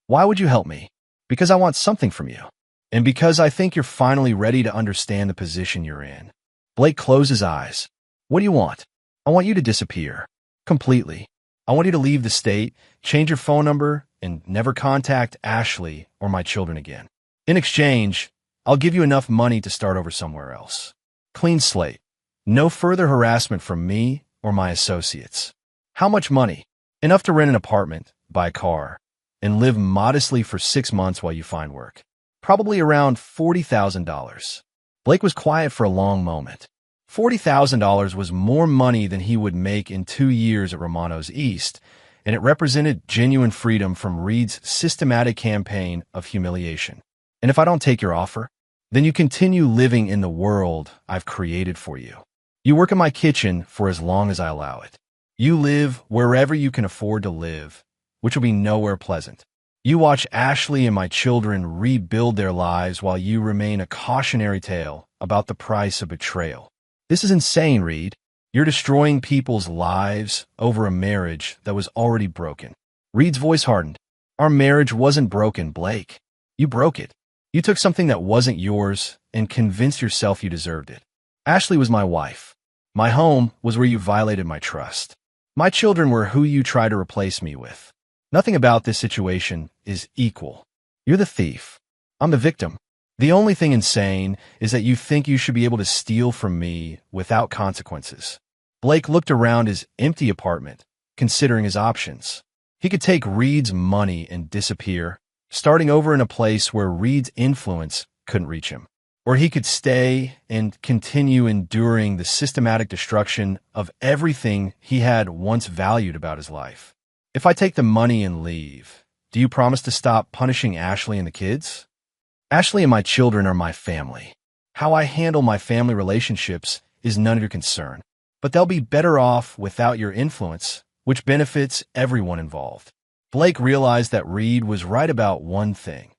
"Why would you help me?" "Because I want something from you. And because I think you're finally ready to understand the position you're in." Blake closed his eyes. "What do you want?" "I want you to disappear. Completely. I want you to leave the state, change your phone number, and never contact Ashley or my children again. In exchange, I'll give you enough money to start over somewhere else. Clean slate. No further harassment from me or my associates." "How much money?" "Enough to rent an apartment, buy a car, and live modestly for 6 months while you find work. Probably around $40,000. Blake was quiet for a long moment. $40,000 was more money than he would make in 2 years at Romano's East, and it represented genuine freedom from Reed's systematic campaign of humiliation. "And if I don't take your offer, then you continue living in the world I've created for you. You work in my kitchen for as long as I allow it. You live wherever you can afford to live, which will be nowhere pleasant. You watch Ashley and my children rebuild their lives while you remain a cautionary tale about the price of betrayal. This is insane, Reed. You're destroying people's lives over a marriage that was already broken." Reed's voice hardened. "Our marriage wasn't broken, Blake. You broke it. You took something that wasn't yours and convinced yourself you deserved it. Ashley was my wife. My home was where you violated my trust. My children were who you tried to replace me with. Nothing about this situation is equal. You're the thief. I'm the victim. The only thing insane is that you think you should be able to steal from me without consequences. Blake looked around his empty apartment, considering his options. He could take Reed's money and disappear, starting over in a place where Reed's influence couldn't reach him. Or he could stay and continue enduring the systematic destruction of everything he had once valued about his life. If I take the money and leave, do you promise to stop punishing Ashley and the kids? Ashley and my children are my family. How I handle my family relationships is none of your concern. But they'll be better off without your influence, which benefits everyone involved. Blake realized that Reed was right about one thing.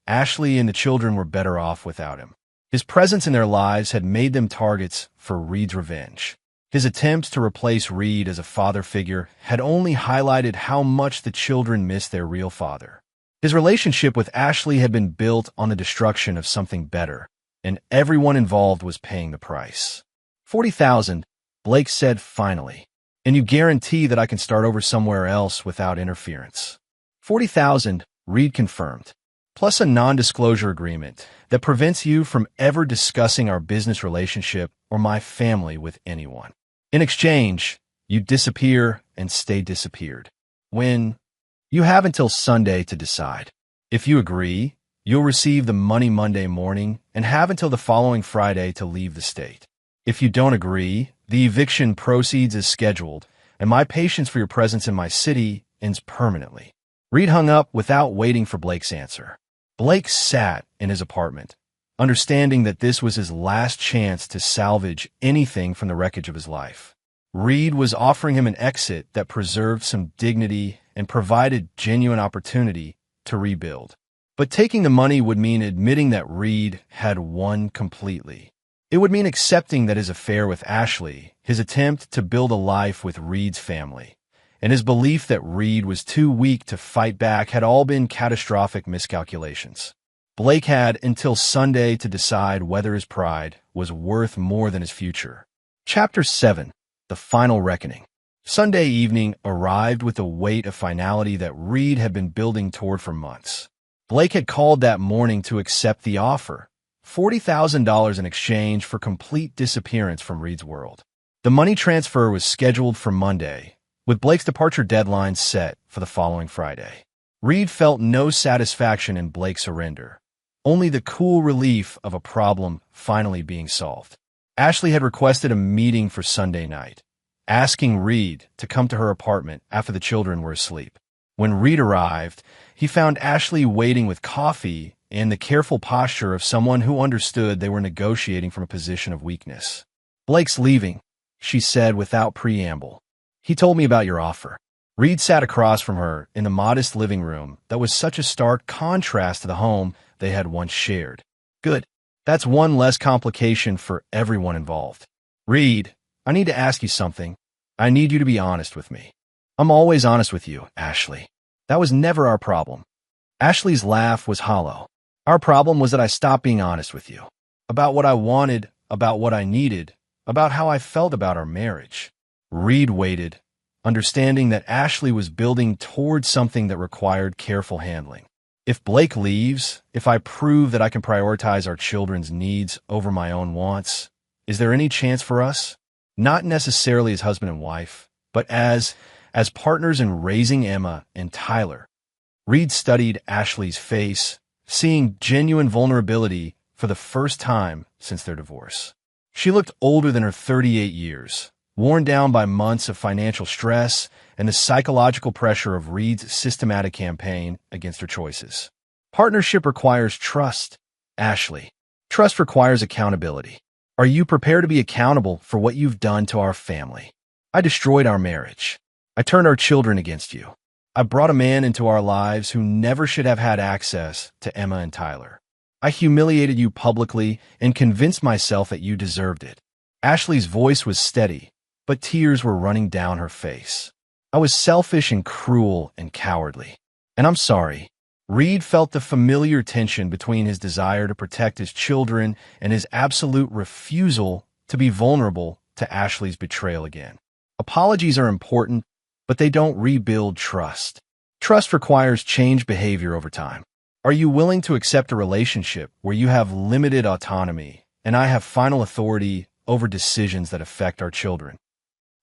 Ashley and the children were better off without him. His presence in their lives had made them targets for Reed's revenge. His attempts to replace Reed as a father figure had only highlighted how much the children missed their real father. His relationship with Ashley had been built on the destruction of something better, and everyone involved was paying the price. 40,000, Blake said finally. And you guarantee that I can start over somewhere else without interference. 40,000, Reed confirmed, plus a non-disclosure agreement that prevents you from ever discussing our business relationship or my family with anyone. In exchange, you disappear and stay disappeared. You have until Sunday to decide. If you agree, you'll receive the money Monday morning and have until the following Friday to leave the state. If you don't agree, the eviction proceeds as scheduled, and my patience for your presence in my city ends permanently. Reed hung up without waiting for Blake's answer. Blake sat in his apartment, understanding that this was his last chance to salvage anything from the wreckage of his life. Reed was offering him an exit that preserved some dignity and provided genuine opportunity to rebuild. But taking the money would mean admitting that Reed had won completely. It would mean accepting that his affair with Ashley, his attempt to build a life with Reed's family, and his belief that Reed was too weak to fight back had all been catastrophic miscalculations. Blake had until Sunday to decide whether his pride was worth more than his future. Chapter 7. The Final Reckoning. Sunday evening arrived with the weight of finality that Reed had been building toward for months. Blake had called that morning to accept the offer, $40,000 in exchange for complete disappearance from Reed's world. The money transfer was scheduled for Monday, with Blake's departure deadline set for the following Friday. Reed felt no satisfaction in Blake's surrender, only the cool relief of a problem finally being solved. Ashley had requested a meeting for Sunday night, asking Reed to come to her apartment after the children were asleep. When Reed arrived, he found Ashley waiting with coffee and the careful posture of someone who understood they were negotiating from a position of weakness. "Blake's leaving," she said without preamble. "He told me about your offer." Reed sat across from her in the modest living room that was such a stark contrast to the home they had once shared. "Good. That's one less complication for everyone involved." "Reed, I need to ask you something. I need you to be honest with me." "I'm always honest with you, Ashley. That was never our problem." Ashley's laugh was hollow. "Our problem was that I stopped being honest with you. About what I wanted, about what I needed, about how I felt about our marriage." Reed waited, understanding that Ashley was building towards something that required careful handling. "If Blake leaves, if I prove that I can prioritize our children's needs over my own wants, is there any chance for us? Not necessarily as husband and wife, but as partners in raising Emma and Tyler." Reed studied Ashley's face, seeing genuine vulnerability for the first time since their divorce. She looked older than her 38 years, worn down by months of financial stress and the psychological pressure of Reed's systematic campaign against her choices. "Partnership requires trust, Ashley. Trust requires accountability. Are you prepared to be accountable for what you've done to our family? I destroyed our marriage. I turned our children against you. I brought a man into our lives who never should have had access to Emma and Tyler. I humiliated you publicly and convinced myself that you deserved it." Ashley's voice was steady, but tears were running down her face. "I was selfish and cruel and cowardly. And I'm sorry." Reed felt the familiar tension between his desire to protect his children and his absolute refusal to be vulnerable to Ashley's betrayal again. Apologies are important, but they don't rebuild trust. Trust requires change behavior over time. Are you willing to accept a relationship where you have limited autonomy and I have final authority over decisions that affect our children?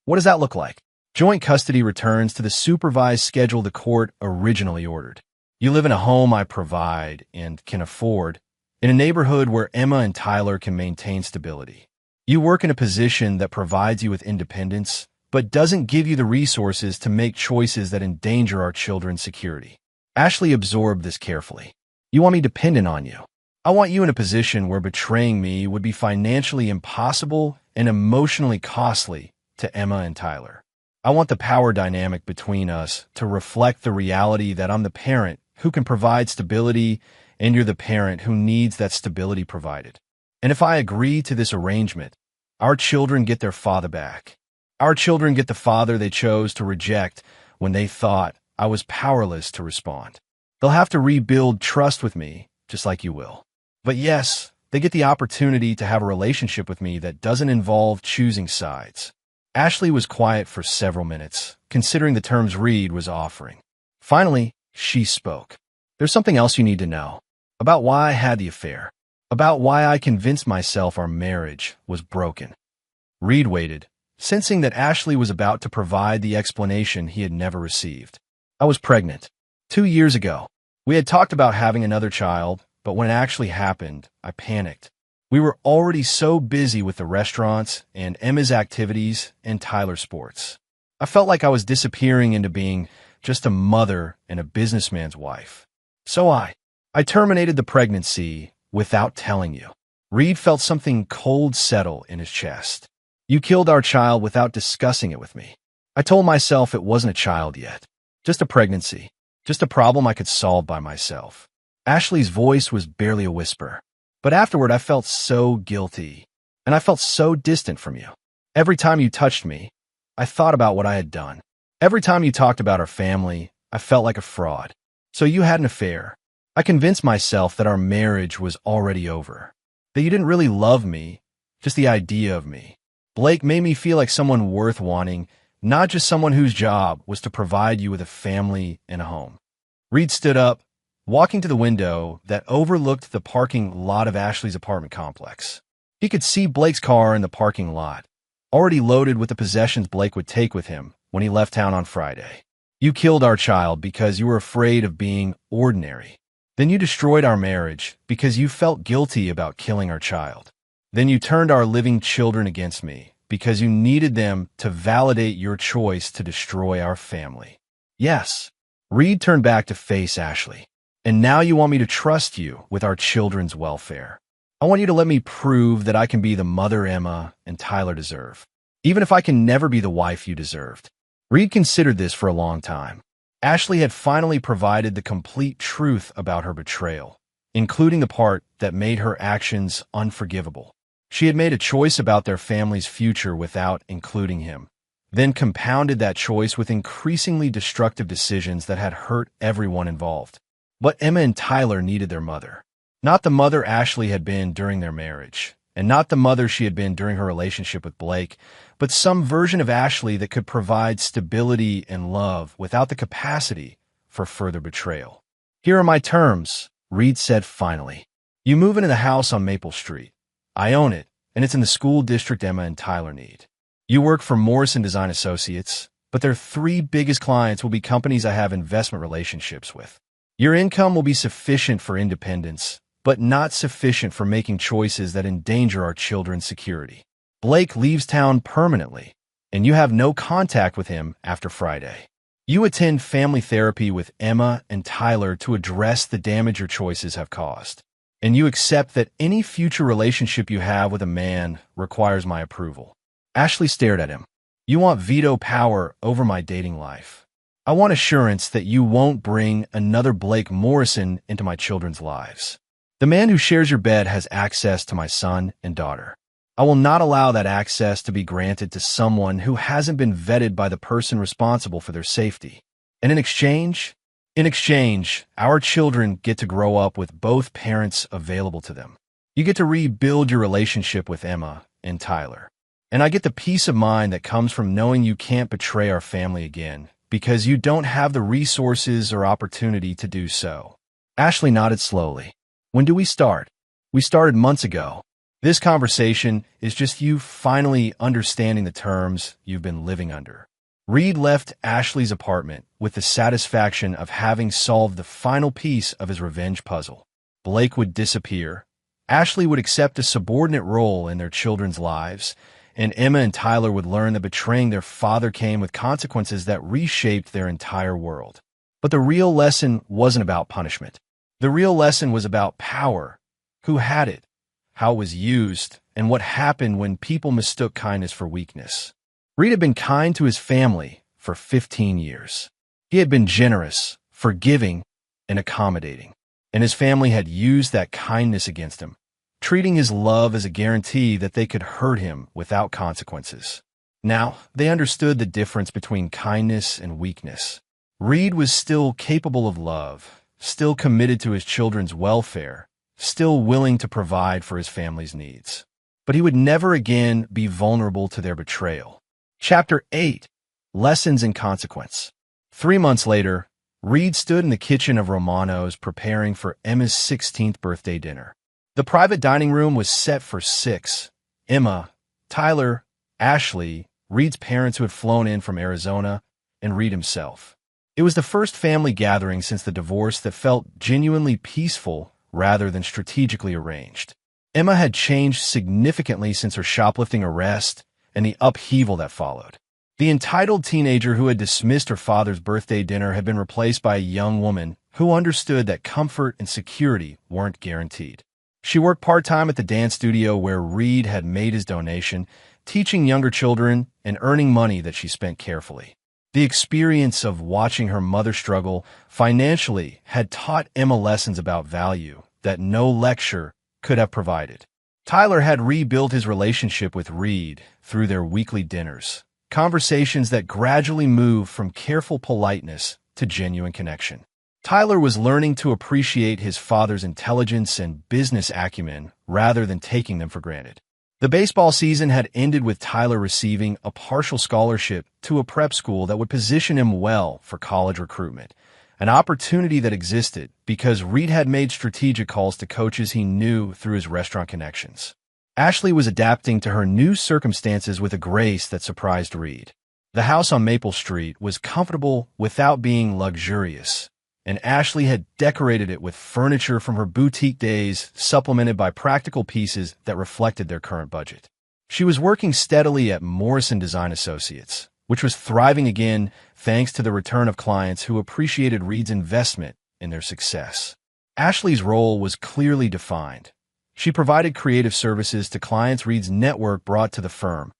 What does that look like? Joint custody returns to the supervised schedule the court originally ordered. You live in a home I provide and can afford, in a neighborhood where Emma and Tyler can maintain stability. You work in a position that provides you with independence, but doesn't give you the resources to make choices that endanger our children's security. Ashley absorbed this carefully. You want me dependent on you. I want you in a position where betraying me would be financially impossible and emotionally costly to Emma and Tyler. I want the power dynamic between us to reflect the reality that I'm the parent who can provide stability and you're the parent who needs that stability provided. And if I agree to this arrangement, our children get their father back. Our children get the father they chose to reject when they thought I was powerless to respond. They'll have to rebuild trust with me, just like you will. But yes, they get the opportunity to have a relationship with me that doesn't involve choosing sides. Ashley was quiet for several minutes, considering the terms Reed was offering. Finally, she spoke. There's something else you need to know. About why I had the affair. About why I convinced myself our marriage was broken. Reed waited, sensing that Ashley was about to provide the explanation he had never received. I was pregnant. 2 years ago. We had talked about having another child, but when it actually happened, I panicked. We were already so busy with the restaurants and Emma's activities and Tyler's sports. I felt like I was disappearing into being just a mother and a businessman's wife. So I terminated the pregnancy without telling you. Reed felt something cold settle in his chest. You killed our child without discussing it with me. I told myself it wasn't a child yet. Just a pregnancy. Just a problem I could solve by myself. Ashley's voice was barely a whisper. But afterward, I felt so guilty. And I felt so distant from you. Every time you touched me, I thought about what I had done. Every time you talked about our family, I felt like a fraud. So you had an affair. I convinced myself that our marriage was already over. That you didn't really love me, just the idea of me. Blake made me feel like someone worth wanting, not just someone whose job was to provide you with a family and a home. Reed stood up, walking to the window that overlooked the parking lot of Ashley's apartment complex. He could see Blake's car in the parking lot, already loaded with the possessions Blake would take with him when he left town on Friday. You killed our child because you were afraid of being ordinary. Then you destroyed our marriage because you felt guilty about killing our child. Then you turned our living children against me because you needed them to validate your choice to destroy our family. Yes, Reed turned back to face Ashley. And now you want me to trust you with our children's welfare. I want you to let me prove that I can be the mother Emma and Tyler deserve, even if I can never be the wife you deserved. Reed considered this for a long time. Ashley had finally provided the complete truth about her betrayal, including the part that made her actions unforgivable. She had made a choice about their family's future without including him, then compounded that choice with increasingly destructive decisions that had hurt everyone involved. But Emma and Tyler needed their mother. Not the mother Ashley had been during their marriage, and not the mother she had been during her relationship with Blake, but some version of Ashley that could provide stability and love without the capacity for further betrayal. Here are my terms, Reed said finally. You move into the house on Maple Street. I own it, and it's in the school district Emma and Tyler need. You work for Morrison Design Associates, but their 3 biggest clients will be companies I have investment relationships with. Your income will be sufficient for independence, but not sufficient for making choices that endanger our children's security. Blake leaves town permanently, and you have no contact with him after Friday. You attend family therapy with Emma and Tyler to address the damage your choices have caused. And you accept that any future relationship you have with a man requires my approval. Ashley stared at him. You want veto power over my dating life. I want assurance that you won't bring another Blake Morrison into my children's lives. The man who shares your bed has access to my son and daughter. I will not allow that access to be granted to someone who hasn't been vetted by the person responsible for their safety. And in exchange, In exchange, our children get to grow up with both parents available to them. You get to rebuild your relationship with Emma and Tyler. And I get the peace of mind that comes from knowing you can't betray our family again because you don't have the resources or opportunity to do so. Ashley nodded slowly. When do we start? We started months ago. This conversation is just you finally understanding the terms you've been living under. Reed left Ashley's apartment with the satisfaction of having solved the final piece of his revenge puzzle. Blake would disappear. Ashley would accept a subordinate role in their children's lives, and Emma and Tyler would learn that betraying their father came with consequences that reshaped their entire world. But the real lesson wasn't about punishment. The real lesson was about power, who had it, how it was used, and what happened when people mistook kindness for weakness. Reed had been kind to his family for 15 years. He had been generous, forgiving, and accommodating, and his family had used that kindness against him, treating his love as a guarantee that they could hurt him without consequences. Now, they understood the difference between kindness and weakness. Reed was still capable of love, still committed to his children's welfare, still willing to provide for his family's needs. But he would never again be vulnerable to their betrayal. Chapter 8. Lessons in Consequence. 3 months later, Reed stood in the kitchen of Romano's preparing for Emma's 16th birthday dinner. The private dining room was set for 6. Emma, Tyler, Ashley, Reed's parents who had flown in from Arizona, and Reed himself. It was the first family gathering since the divorce that felt genuinely peaceful rather than strategically arranged. Emma had changed significantly since her shoplifting arrest and the upheaval that followed. The entitled teenager who had dismissed her father's birthday dinner had been replaced by a young woman who understood that comfort and security weren't guaranteed. She worked part-time at the dance studio where Reed had made his donation, teaching younger children and earning money that she spent carefully. The experience of watching her mother struggle financially had taught Emma lessons about value that no lecture could have provided. Tyler had rebuilt his relationship with Reed through their weekly dinners, conversations that gradually moved from careful politeness to genuine connection. Tyler was learning to appreciate his father's intelligence and business acumen rather than taking them for granted. The baseball season had ended with Tyler receiving a partial scholarship to a prep school that would position him well for college recruitment, an opportunity that existed because Reed had made strategic calls to coaches he knew through his restaurant connections. Ashley was adapting to her new circumstances with a grace that surprised Reed. The house on Maple Street was comfortable without being luxurious, and Ashley had decorated it with furniture from her boutique days, supplemented by practical pieces that reflected their current budget. She was working steadily at Morrison Design Associates, which was thriving again thanks to the return of clients who appreciated Reed's investment in their success. Ashley's role was clearly defined. She provided creative services to clients Reed's network brought to the firm,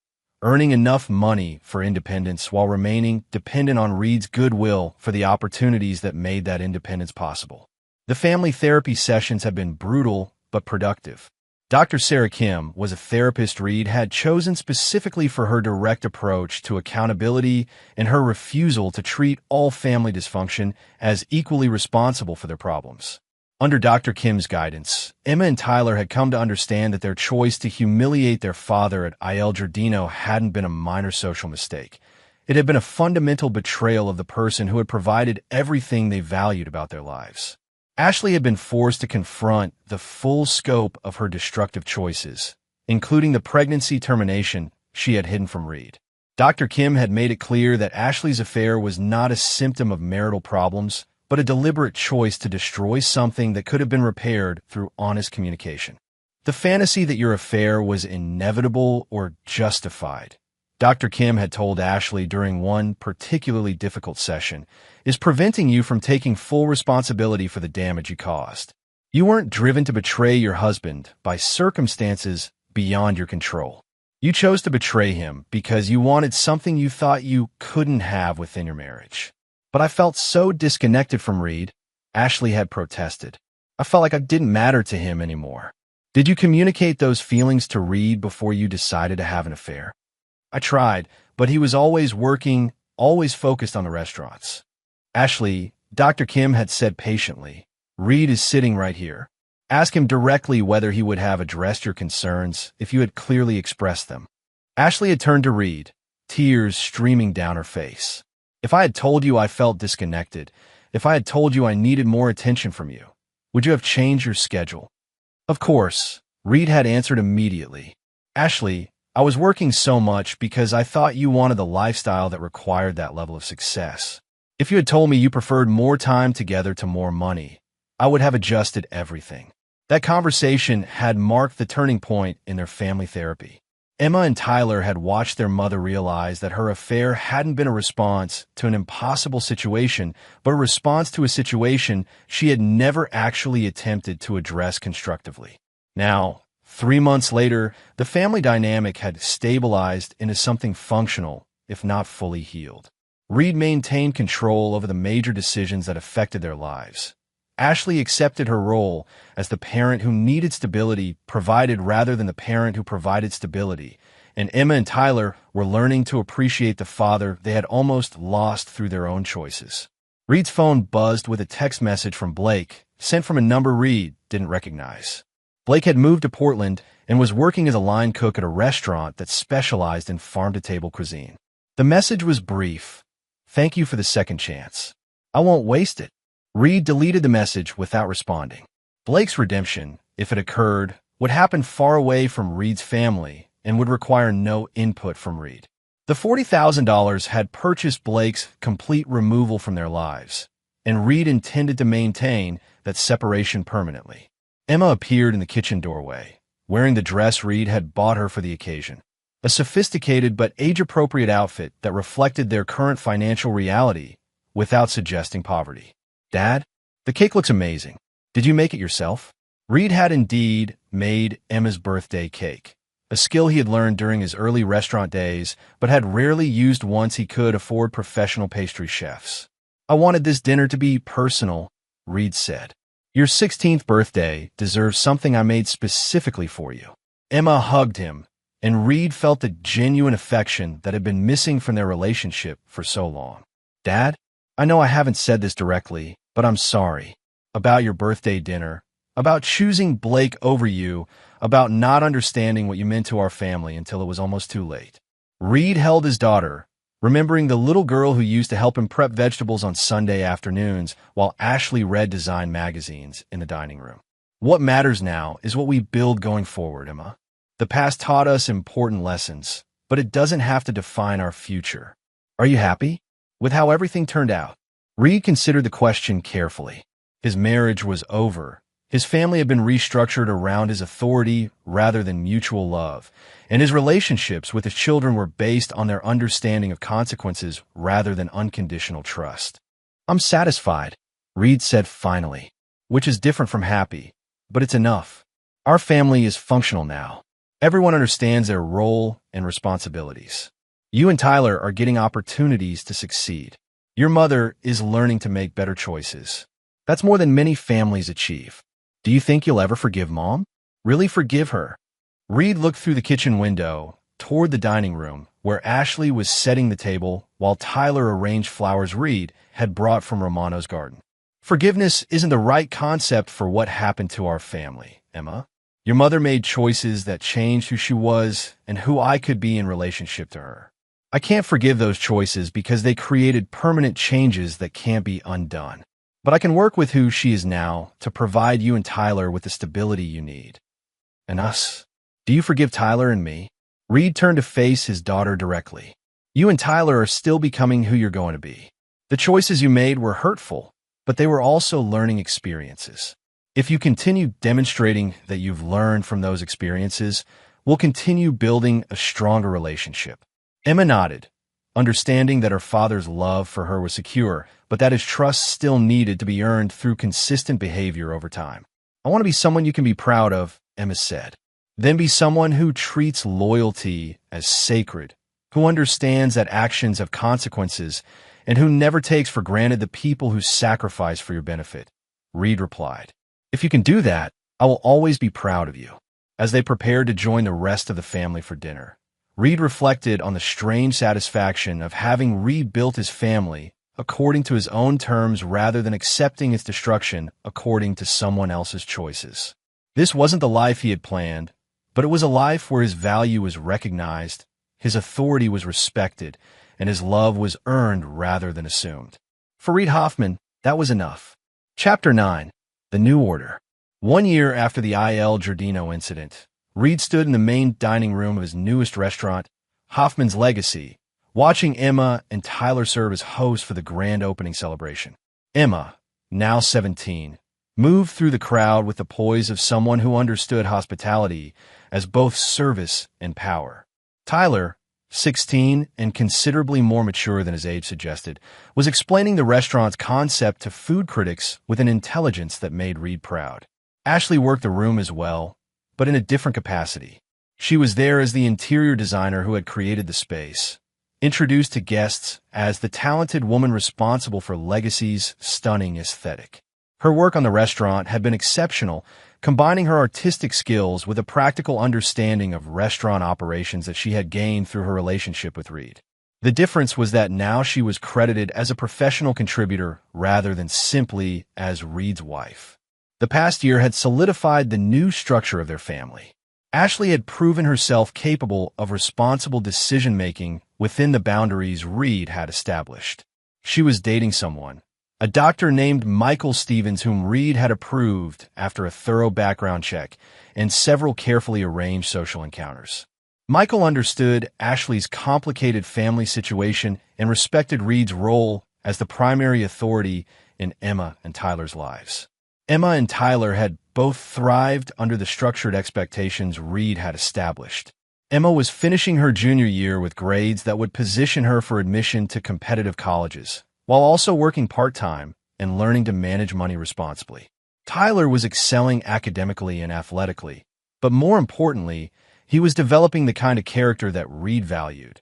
earning enough money for independence while remaining dependent on Reed's goodwill for the opportunities that made that independence possible. The family therapy sessions had been brutal but productive. Dr. Sarah Kim was a therapist Reed had chosen specifically for her direct approach to accountability and her refusal to treat all family dysfunction as equally responsible for their problems. Under Dr. Kim's guidance, Emma and Tyler had come to understand that their choice to humiliate their father at Il Giardino hadn't been a minor social mistake. It had been a fundamental betrayal of the person who had provided everything they valued about their lives. Ashley had been forced to confront the full scope of her destructive choices, including the pregnancy termination she had hidden from Reed. Dr. Kim had made it clear that Ashley's affair was not a symptom of marital problems, but a deliberate choice to destroy something that could have been repaired through honest communication. The fantasy that your affair was inevitable or justified, Dr. Kim had told Ashley during one particularly difficult session, is preventing you from taking full responsibility for the damage you caused. You weren't driven to betray your husband by circumstances beyond your control. You chose to betray him because you wanted something you thought you couldn't have within your marriage. But I felt so disconnected from Reed, Ashley had protested. I felt like I didn't matter to him anymore. Did you communicate those feelings to Reed before you decided to have an affair? I tried, but he was always working, always focused on the restaurants. Ashley, Dr. Kim had said patiently, "Reed is sitting right here. Ask him directly whether he would have addressed your concerns if you had clearly expressed them." Ashley had turned to Reed, tears streaming down her face. "If I had told you I felt disconnected, if I had told you I needed more attention from you, would you have changed your schedule?" "Of course," Reed had answered immediately. "Ashley, I was working so much because I thought you wanted the lifestyle that required that level of success. If you had told me you preferred more time together to more money, I would have adjusted everything." That conversation had marked the turning point in their family therapy. Emma and Tyler had watched their mother realize that her affair hadn't been a response to an impossible situation, but a response to a situation she had never actually attempted to address constructively. Now, 3 months later, the family dynamic had stabilized into something functional, if not fully healed. Reed maintained control over the major decisions that affected their lives. Ashley accepted her role as the parent who needed stability provided rather than the parent who provided stability, and Emma and Tyler were learning to appreciate the father they had almost lost through their own choices. Reed's phone buzzed with a text message from Blake, sent from a number Reed didn't recognize. Blake had moved to Portland and was working as a line cook at a restaurant that specialized in farm-to-table cuisine. The message was brief. "Thank you for the second chance. I won't waste it." Reed deleted the message without responding. Blake's redemption, if it occurred, would happen far away from Reed's family and would require no input from Reed. The $40,000 had purchased Blake's complete removal from their lives, and Reed intended to maintain that separation permanently. Emma appeared in the kitchen doorway, wearing the dress Reed had bought her for the occasion, a sophisticated but age-appropriate outfit that reflected their current financial reality without suggesting poverty. "Dad, the cake looks amazing. Did you make it yourself?" Reed had indeed made Emma's birthday cake, a skill he had learned during his early restaurant days but had rarely used once he could afford professional pastry chefs. "I wanted this dinner to be personal," Reed said. "Your 16th birthday deserves something I made specifically for you." Emma hugged him, and Reed felt the genuine affection that had been missing from their relationship for so long. "Dad, I know I haven't said this directly, but I'm sorry. About your birthday dinner, about choosing Blake over you, about not understanding what you meant to our family until it was almost too late." Reed held his daughter, remembering the little girl who used to help him prep vegetables on Sunday afternoons while Ashley read design magazines in the dining room. "What matters now is what we build going forward, Emma. The past taught us important lessons, but it doesn't have to define our future. Are you happy with how everything turned out?" Reed considered the question carefully. His marriage was over. His family had been restructured around his authority rather than mutual love, and his relationships with his children were based on their understanding of consequences rather than unconditional trust. "I'm satisfied," Reed said finally, "which is different from happy, but it's enough. Our family is functional now. Everyone understands their role and responsibilities. You and Tyler are getting opportunities to succeed. Your mother is learning to make better choices. That's more than many families achieve. Do you think you'll ever forgive Mom? Really forgive her?" Reed looked through the kitchen window toward the dining room, where Ashley was setting the table while Tyler arranged flowers Reed had brought from Romano's garden. "Forgiveness isn't the right concept for what happened to our family, Emma. Your mother made choices that changed who she was and who I could be in relationship to her. I can't forgive those choices because they created permanent changes that can't be undone. But I can work with who she is now to provide you and Tyler with the stability you need. And us. Do you forgive Tyler and me?" Reed turned to face his daughter directly. "You and Tyler are still becoming who you're going to be. The choices you made were hurtful, but they were also learning experiences. If you continue demonstrating that you've learned from those experiences, we'll continue building a stronger relationship." Emma nodded, understanding that her father's love for her was secure, but that his trust still needed to be earned through consistent behavior over time. "I want to be someone you can be proud of," Emma said. "Then be someone who treats loyalty as sacred, who understands that actions have consequences, and who never takes for granted the people who sacrifice for your benefit," Reed replied. "If you can do that, I will always be proud of you." As they prepared to join the rest of the family for dinner, Reed reflected on the strange satisfaction of having rebuilt his family according to his own terms rather than accepting its destruction according to someone else's choices. This wasn't the life he had planned, but it was a life where his value was recognized, his authority was respected, and his love was earned rather than assumed. For Reid Hoffman, that was enough. Chapter 9. The New Order. 1 year after the Il Giardino incident, Reid stood in the main dining room of his newest restaurant, Hoffman's Legacy, watching Emma and Tyler serve as hosts for the grand opening celebration. Emma, now 17, moved through the crowd with the poise of someone who understood hospitality as both service and power. Tyler, 16 and considerably more mature than his age suggested, was explaining the restaurant's concept to food critics with an intelligence that made Reid proud. Ashley worked the room as well, but in a different capacity. She was there as the interior designer who had created the space, introduced to guests as the talented woman responsible for Legacy's stunning aesthetic. Her work on the restaurant had been exceptional, combining her artistic skills with a practical understanding of restaurant operations that she had gained through her relationship with Reid. The difference was that now she was credited as a professional contributor rather than simply as Reid's wife. The past year had solidified the new structure of their family. Ashley had proven herself capable of responsible decision-making within the boundaries Reid had established. She was dating someone, a doctor named Michael Stevens, whom Reid had approved after a thorough background check and several carefully arranged social encounters. Michael understood Ashley's complicated family situation and respected Reid's role as the primary authority in Emma and Tyler's lives. Emma and Tyler had both thrived under the structured expectations Reid had established. Emma was finishing her junior year with grades that would position her for admission to competitive colleges, while also working part-time and learning to manage money responsibly. Tyler was excelling academically and athletically, but more importantly, he was developing the kind of character that Reid valued: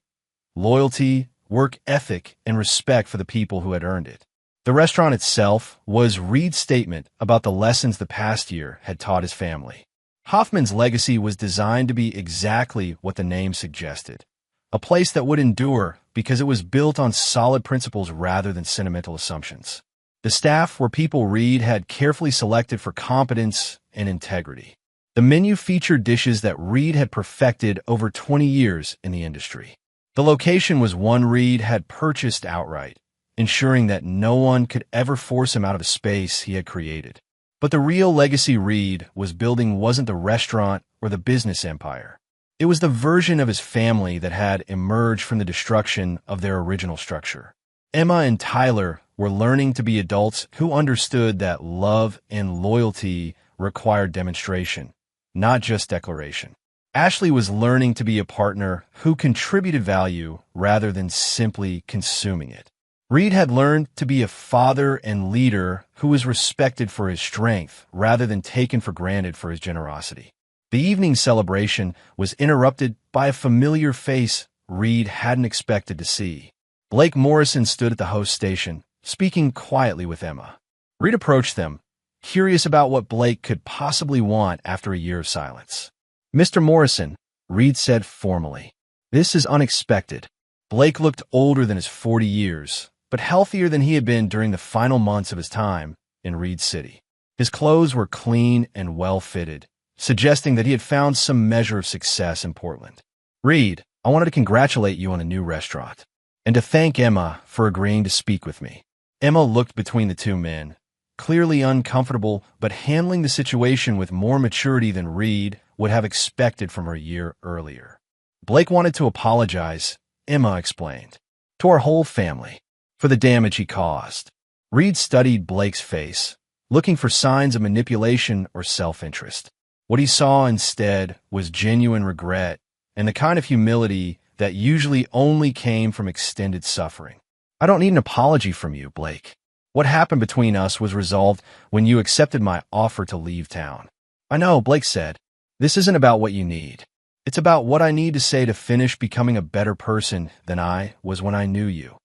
loyalty, work ethic, and respect for the people who had earned it. The restaurant itself was Reid's statement about the lessons the past year had taught his family. Hoffman's Legacy was designed to be exactly what the name suggested: a place that would endure because it was built on solid principles rather than sentimental assumptions. The staff were people Reid had carefully selected for competence and integrity. The menu featured dishes that Reid had perfected over 20 years in the industry. The location was one Reid had purchased outright, ensuring that no one could ever force him out of a space he had created. But the real legacy Reid was building wasn't the restaurant or the business empire. It was the version of his family that had emerged from the destruction of their original structure. Emma and Tyler were learning to be adults who understood that love and loyalty required demonstration, not just declaration. Ashley was learning to be a partner who contributed value rather than simply consuming it. Reid had learned to be a father and leader who was respected for his strength rather than taken for granted for his generosity. The evening celebration was interrupted by a familiar face Reid hadn't expected to see. Blake Morrison stood at the host station, speaking quietly with Emma. Reid approached them, curious about what Blake could possibly want after a year of silence. "Mr. Morrison," Reid said formally, "this is unexpected." Blake looked older than his 40 years, but healthier than he had been during the final months of his time in Reed City. His clothes were clean and well-fitted, suggesting that he had found some measure of success in Portland. "Reid, I wanted to congratulate you on a new restaurant, and to thank Emma for agreeing to speak with me." Emma looked between the two men, clearly uncomfortable, but handling the situation with more maturity than Reid would have expected from her a year earlier. "Blake wanted to apologize," Emma explained, "to our whole family for the damage he caused." Reid studied Blake's face, looking for signs of manipulation or self-interest. What he saw instead was genuine regret and the kind of humility that usually only came from extended suffering. "I don't need an apology from you, Blake. What happened between us was resolved when you accepted my offer to leave town." "I know," Blake said. "This isn't about what you need. It's about what I need to say to finish becoming a better person than I was when I knew you."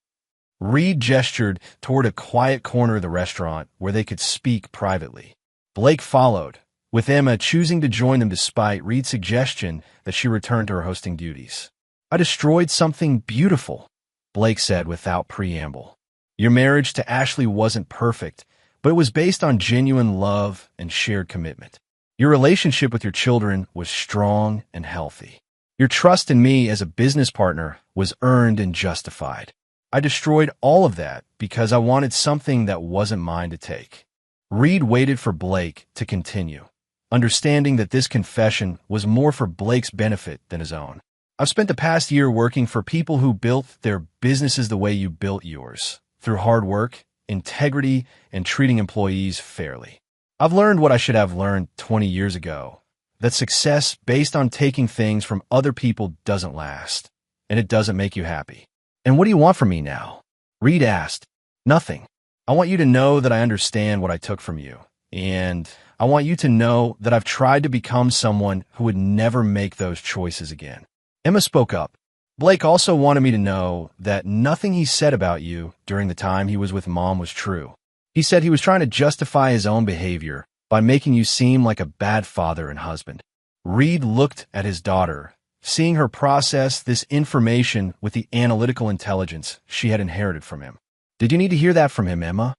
Reid gestured toward a quiet corner of the restaurant where they could speak privately. Blake followed, with Emma choosing to join them despite Reid's suggestion that she return to her hosting duties. "I destroyed something beautiful," Blake said without preamble. Your marriage to Ashley wasn't perfect, but it was based on genuine love and shared commitment. Your relationship with your children was strong and healthy. Your trust in me as a business partner was earned and justified. I destroyed all of that because I wanted something that wasn't mine to take. Reed waited for Blake to continue, understanding that this confession was more for Blake's benefit than his own. I've spent the past year working for people who built their businesses the way you built yours, through hard work, integrity, and treating employees fairly. I've learned what I should have learned 20 years ago, that success based on taking things from other people doesn't last, and it doesn't make you happy. And what do you want from me now? Reed asked. Nothing. I want you to know that I understand what I took from you, and I want you to know that I've tried to become someone who would never make those choices again. Emma spoke up. Blake also wanted me to know that nothing he said about you during the time he was with Mom was true. He said he was trying to justify his own behavior by making you seem like a bad father and husband. Reed looked at his daughter, seeing her process this information with the analytical intelligence she had inherited from him. Did you need to hear that from him, Emma?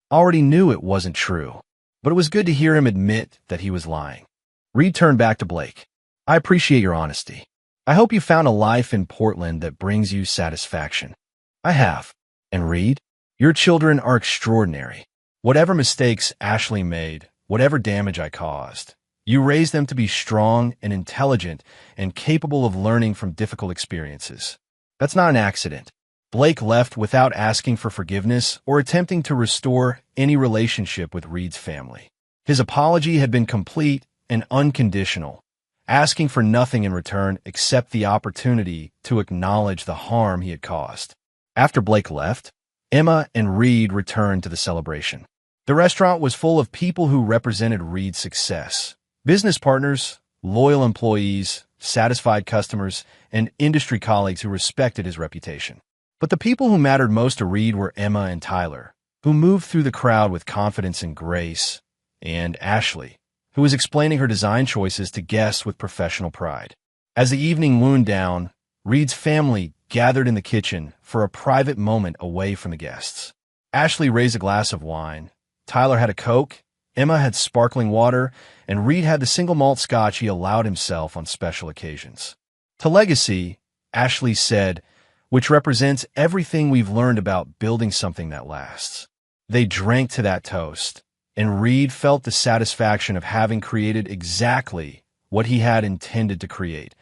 I already knew it wasn't true, but it was good to hear him admit that he was lying. Reed turned back to Blake. I appreciate your honesty. I hope you found a life in Portland that brings you satisfaction. I have. And Reed, your children are extraordinary. Whatever mistakes Ashley made, whatever damage I caused, you raised them to be strong and intelligent and capable of learning from difficult experiences. That's not an accident. Blake left without asking for forgiveness or attempting to restore any relationship with Reed's family. His apology had been complete and unconditional, asking for nothing in return except the opportunity to acknowledge the harm he had caused. After Blake left, Emma and Reed returned to the celebration. The restaurant was full of people who represented Reed's success. Business partners, loyal employees, satisfied customers, and industry colleagues who respected his reputation. But the people who mattered most to Reed were Emma and Tyler, who moved through the crowd with confidence and grace, and Ashley, who was explaining her design choices to guests with professional pride. As the evening wound down, Reed's family gathered in the kitchen for a private moment away from the guests. Ashley raised a glass of wine, Tyler had a Coke, Emma had sparkling water, and Reed had the single malt scotch he allowed himself on special occasions. To legacy, Ashley said, which represents everything we've learned about building something that lasts. They drank to that toast, and Reed felt the satisfaction of having created exactly what he had intended to create,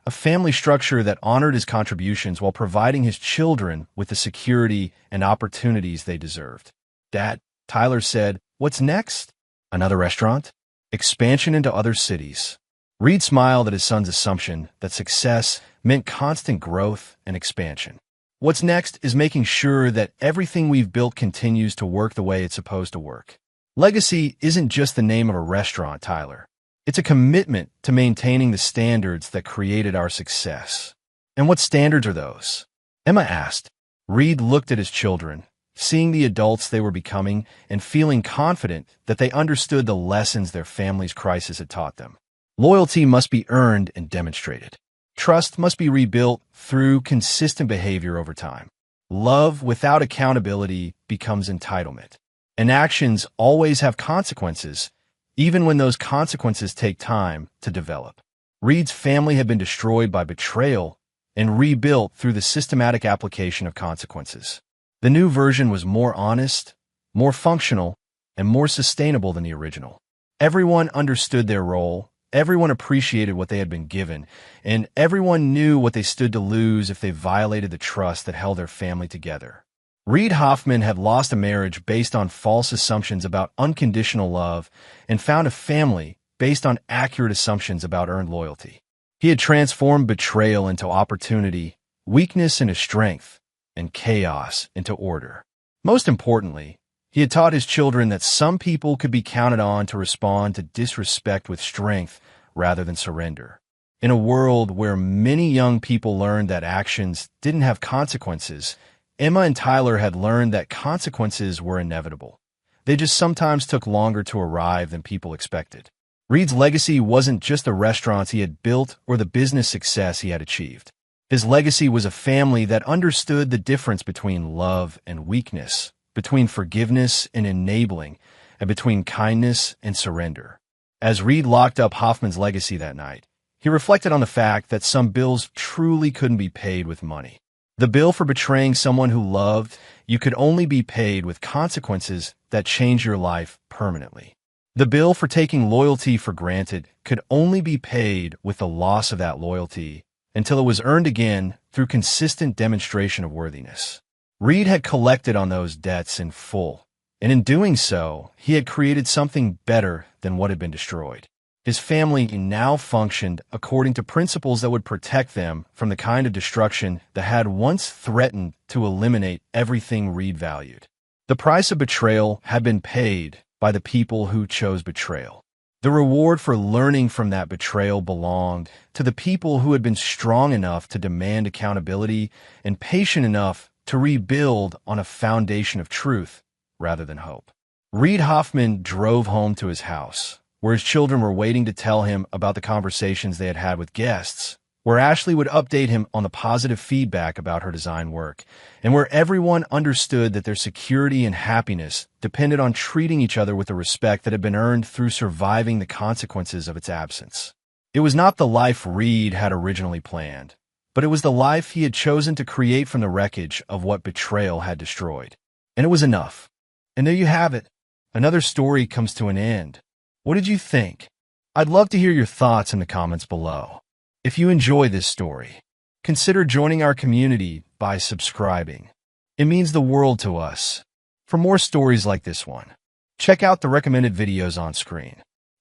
a family structure that honored his contributions while providing his children with the security and opportunities they deserved. Dad, Tyler said, what's next? Another restaurant? Expansion into other cities. Reed smiled at his son's assumption that success meant constant growth and expansion. What's next is making sure that everything we've built continues to work the way it's supposed to work. Legacy isn't just the name of a restaurant, Tyler. It's a commitment to maintaining the standards that created our success. And what standards are those? Emma asked. Reed looked at his children, seeing the adults they were becoming and feeling confident that they understood the lessons their family's crisis had taught them. Loyalty must be earned and demonstrated. Trust must be rebuilt through consistent behavior over time. Love without accountability becomes entitlement. And actions always have consequences, even when those consequences take time to develop. Reed's family had been destroyed by betrayal and rebuilt through the systematic application of consequences. The new version was more honest, more functional, and more sustainable than the original. Everyone understood their role, everyone appreciated what they had been given, and everyone knew what they stood to lose if they violated the trust that held their family together. Reed Hoffman had lost a marriage based on false assumptions about unconditional love and found a family based on accurate assumptions about earned loyalty. He had transformed betrayal into opportunity, weakness into strength, and chaos into order. Most importantly, he had taught his children that some people could be counted on to respond to disrespect with strength rather than surrender. In a world where many young people learned that actions didn't have consequences, Emma and Tyler had learned that consequences were inevitable. They just sometimes took longer to arrive than people expected. Reed's legacy wasn't just the restaurants he had built or the business success he had achieved. His legacy was a family that understood the difference between love and weakness, between forgiveness and enabling, and between kindness and surrender. As Reed locked up Hoffman's legacy that night, he reflected on the fact that some bills truly couldn't be paid with money. The bill for betraying someone who loved you could only be paid with consequences that change your life permanently. The bill for taking loyalty for granted could only be paid with the loss of that loyalty until it was earned again through consistent demonstration of worthiness. Reed had collected on those debts in full, and in doing so, he had created something better than what had been destroyed. His family now functioned according to principles that would protect them from the kind of destruction that had once threatened to eliminate everything Reed valued. The price of betrayal had been paid by the people who chose betrayal. The reward for learning from that betrayal belonged to the people who had been strong enough to demand accountability and patient enough to rebuild on a foundation of truth rather than hope. Reed Hoffman drove home to his house, where his children were waiting to tell him about the conversations they had had with guests, where Ashley would update him on the positive feedback about her design work, and where everyone understood that their security and happiness depended on treating each other with the respect that had been earned through surviving the consequences of its absence. It was not the life Reed had originally planned, but it was the life he had chosen to create from the wreckage of what betrayal had destroyed. And it was enough. And there you have it. Another story comes to an end. What did you think? I'd love to hear your thoughts in the comments below. If you enjoy this story, consider joining our community by subscribing. It means the world to us. For more stories like this one, check out the recommended videos on screen,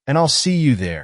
and I'll see you there.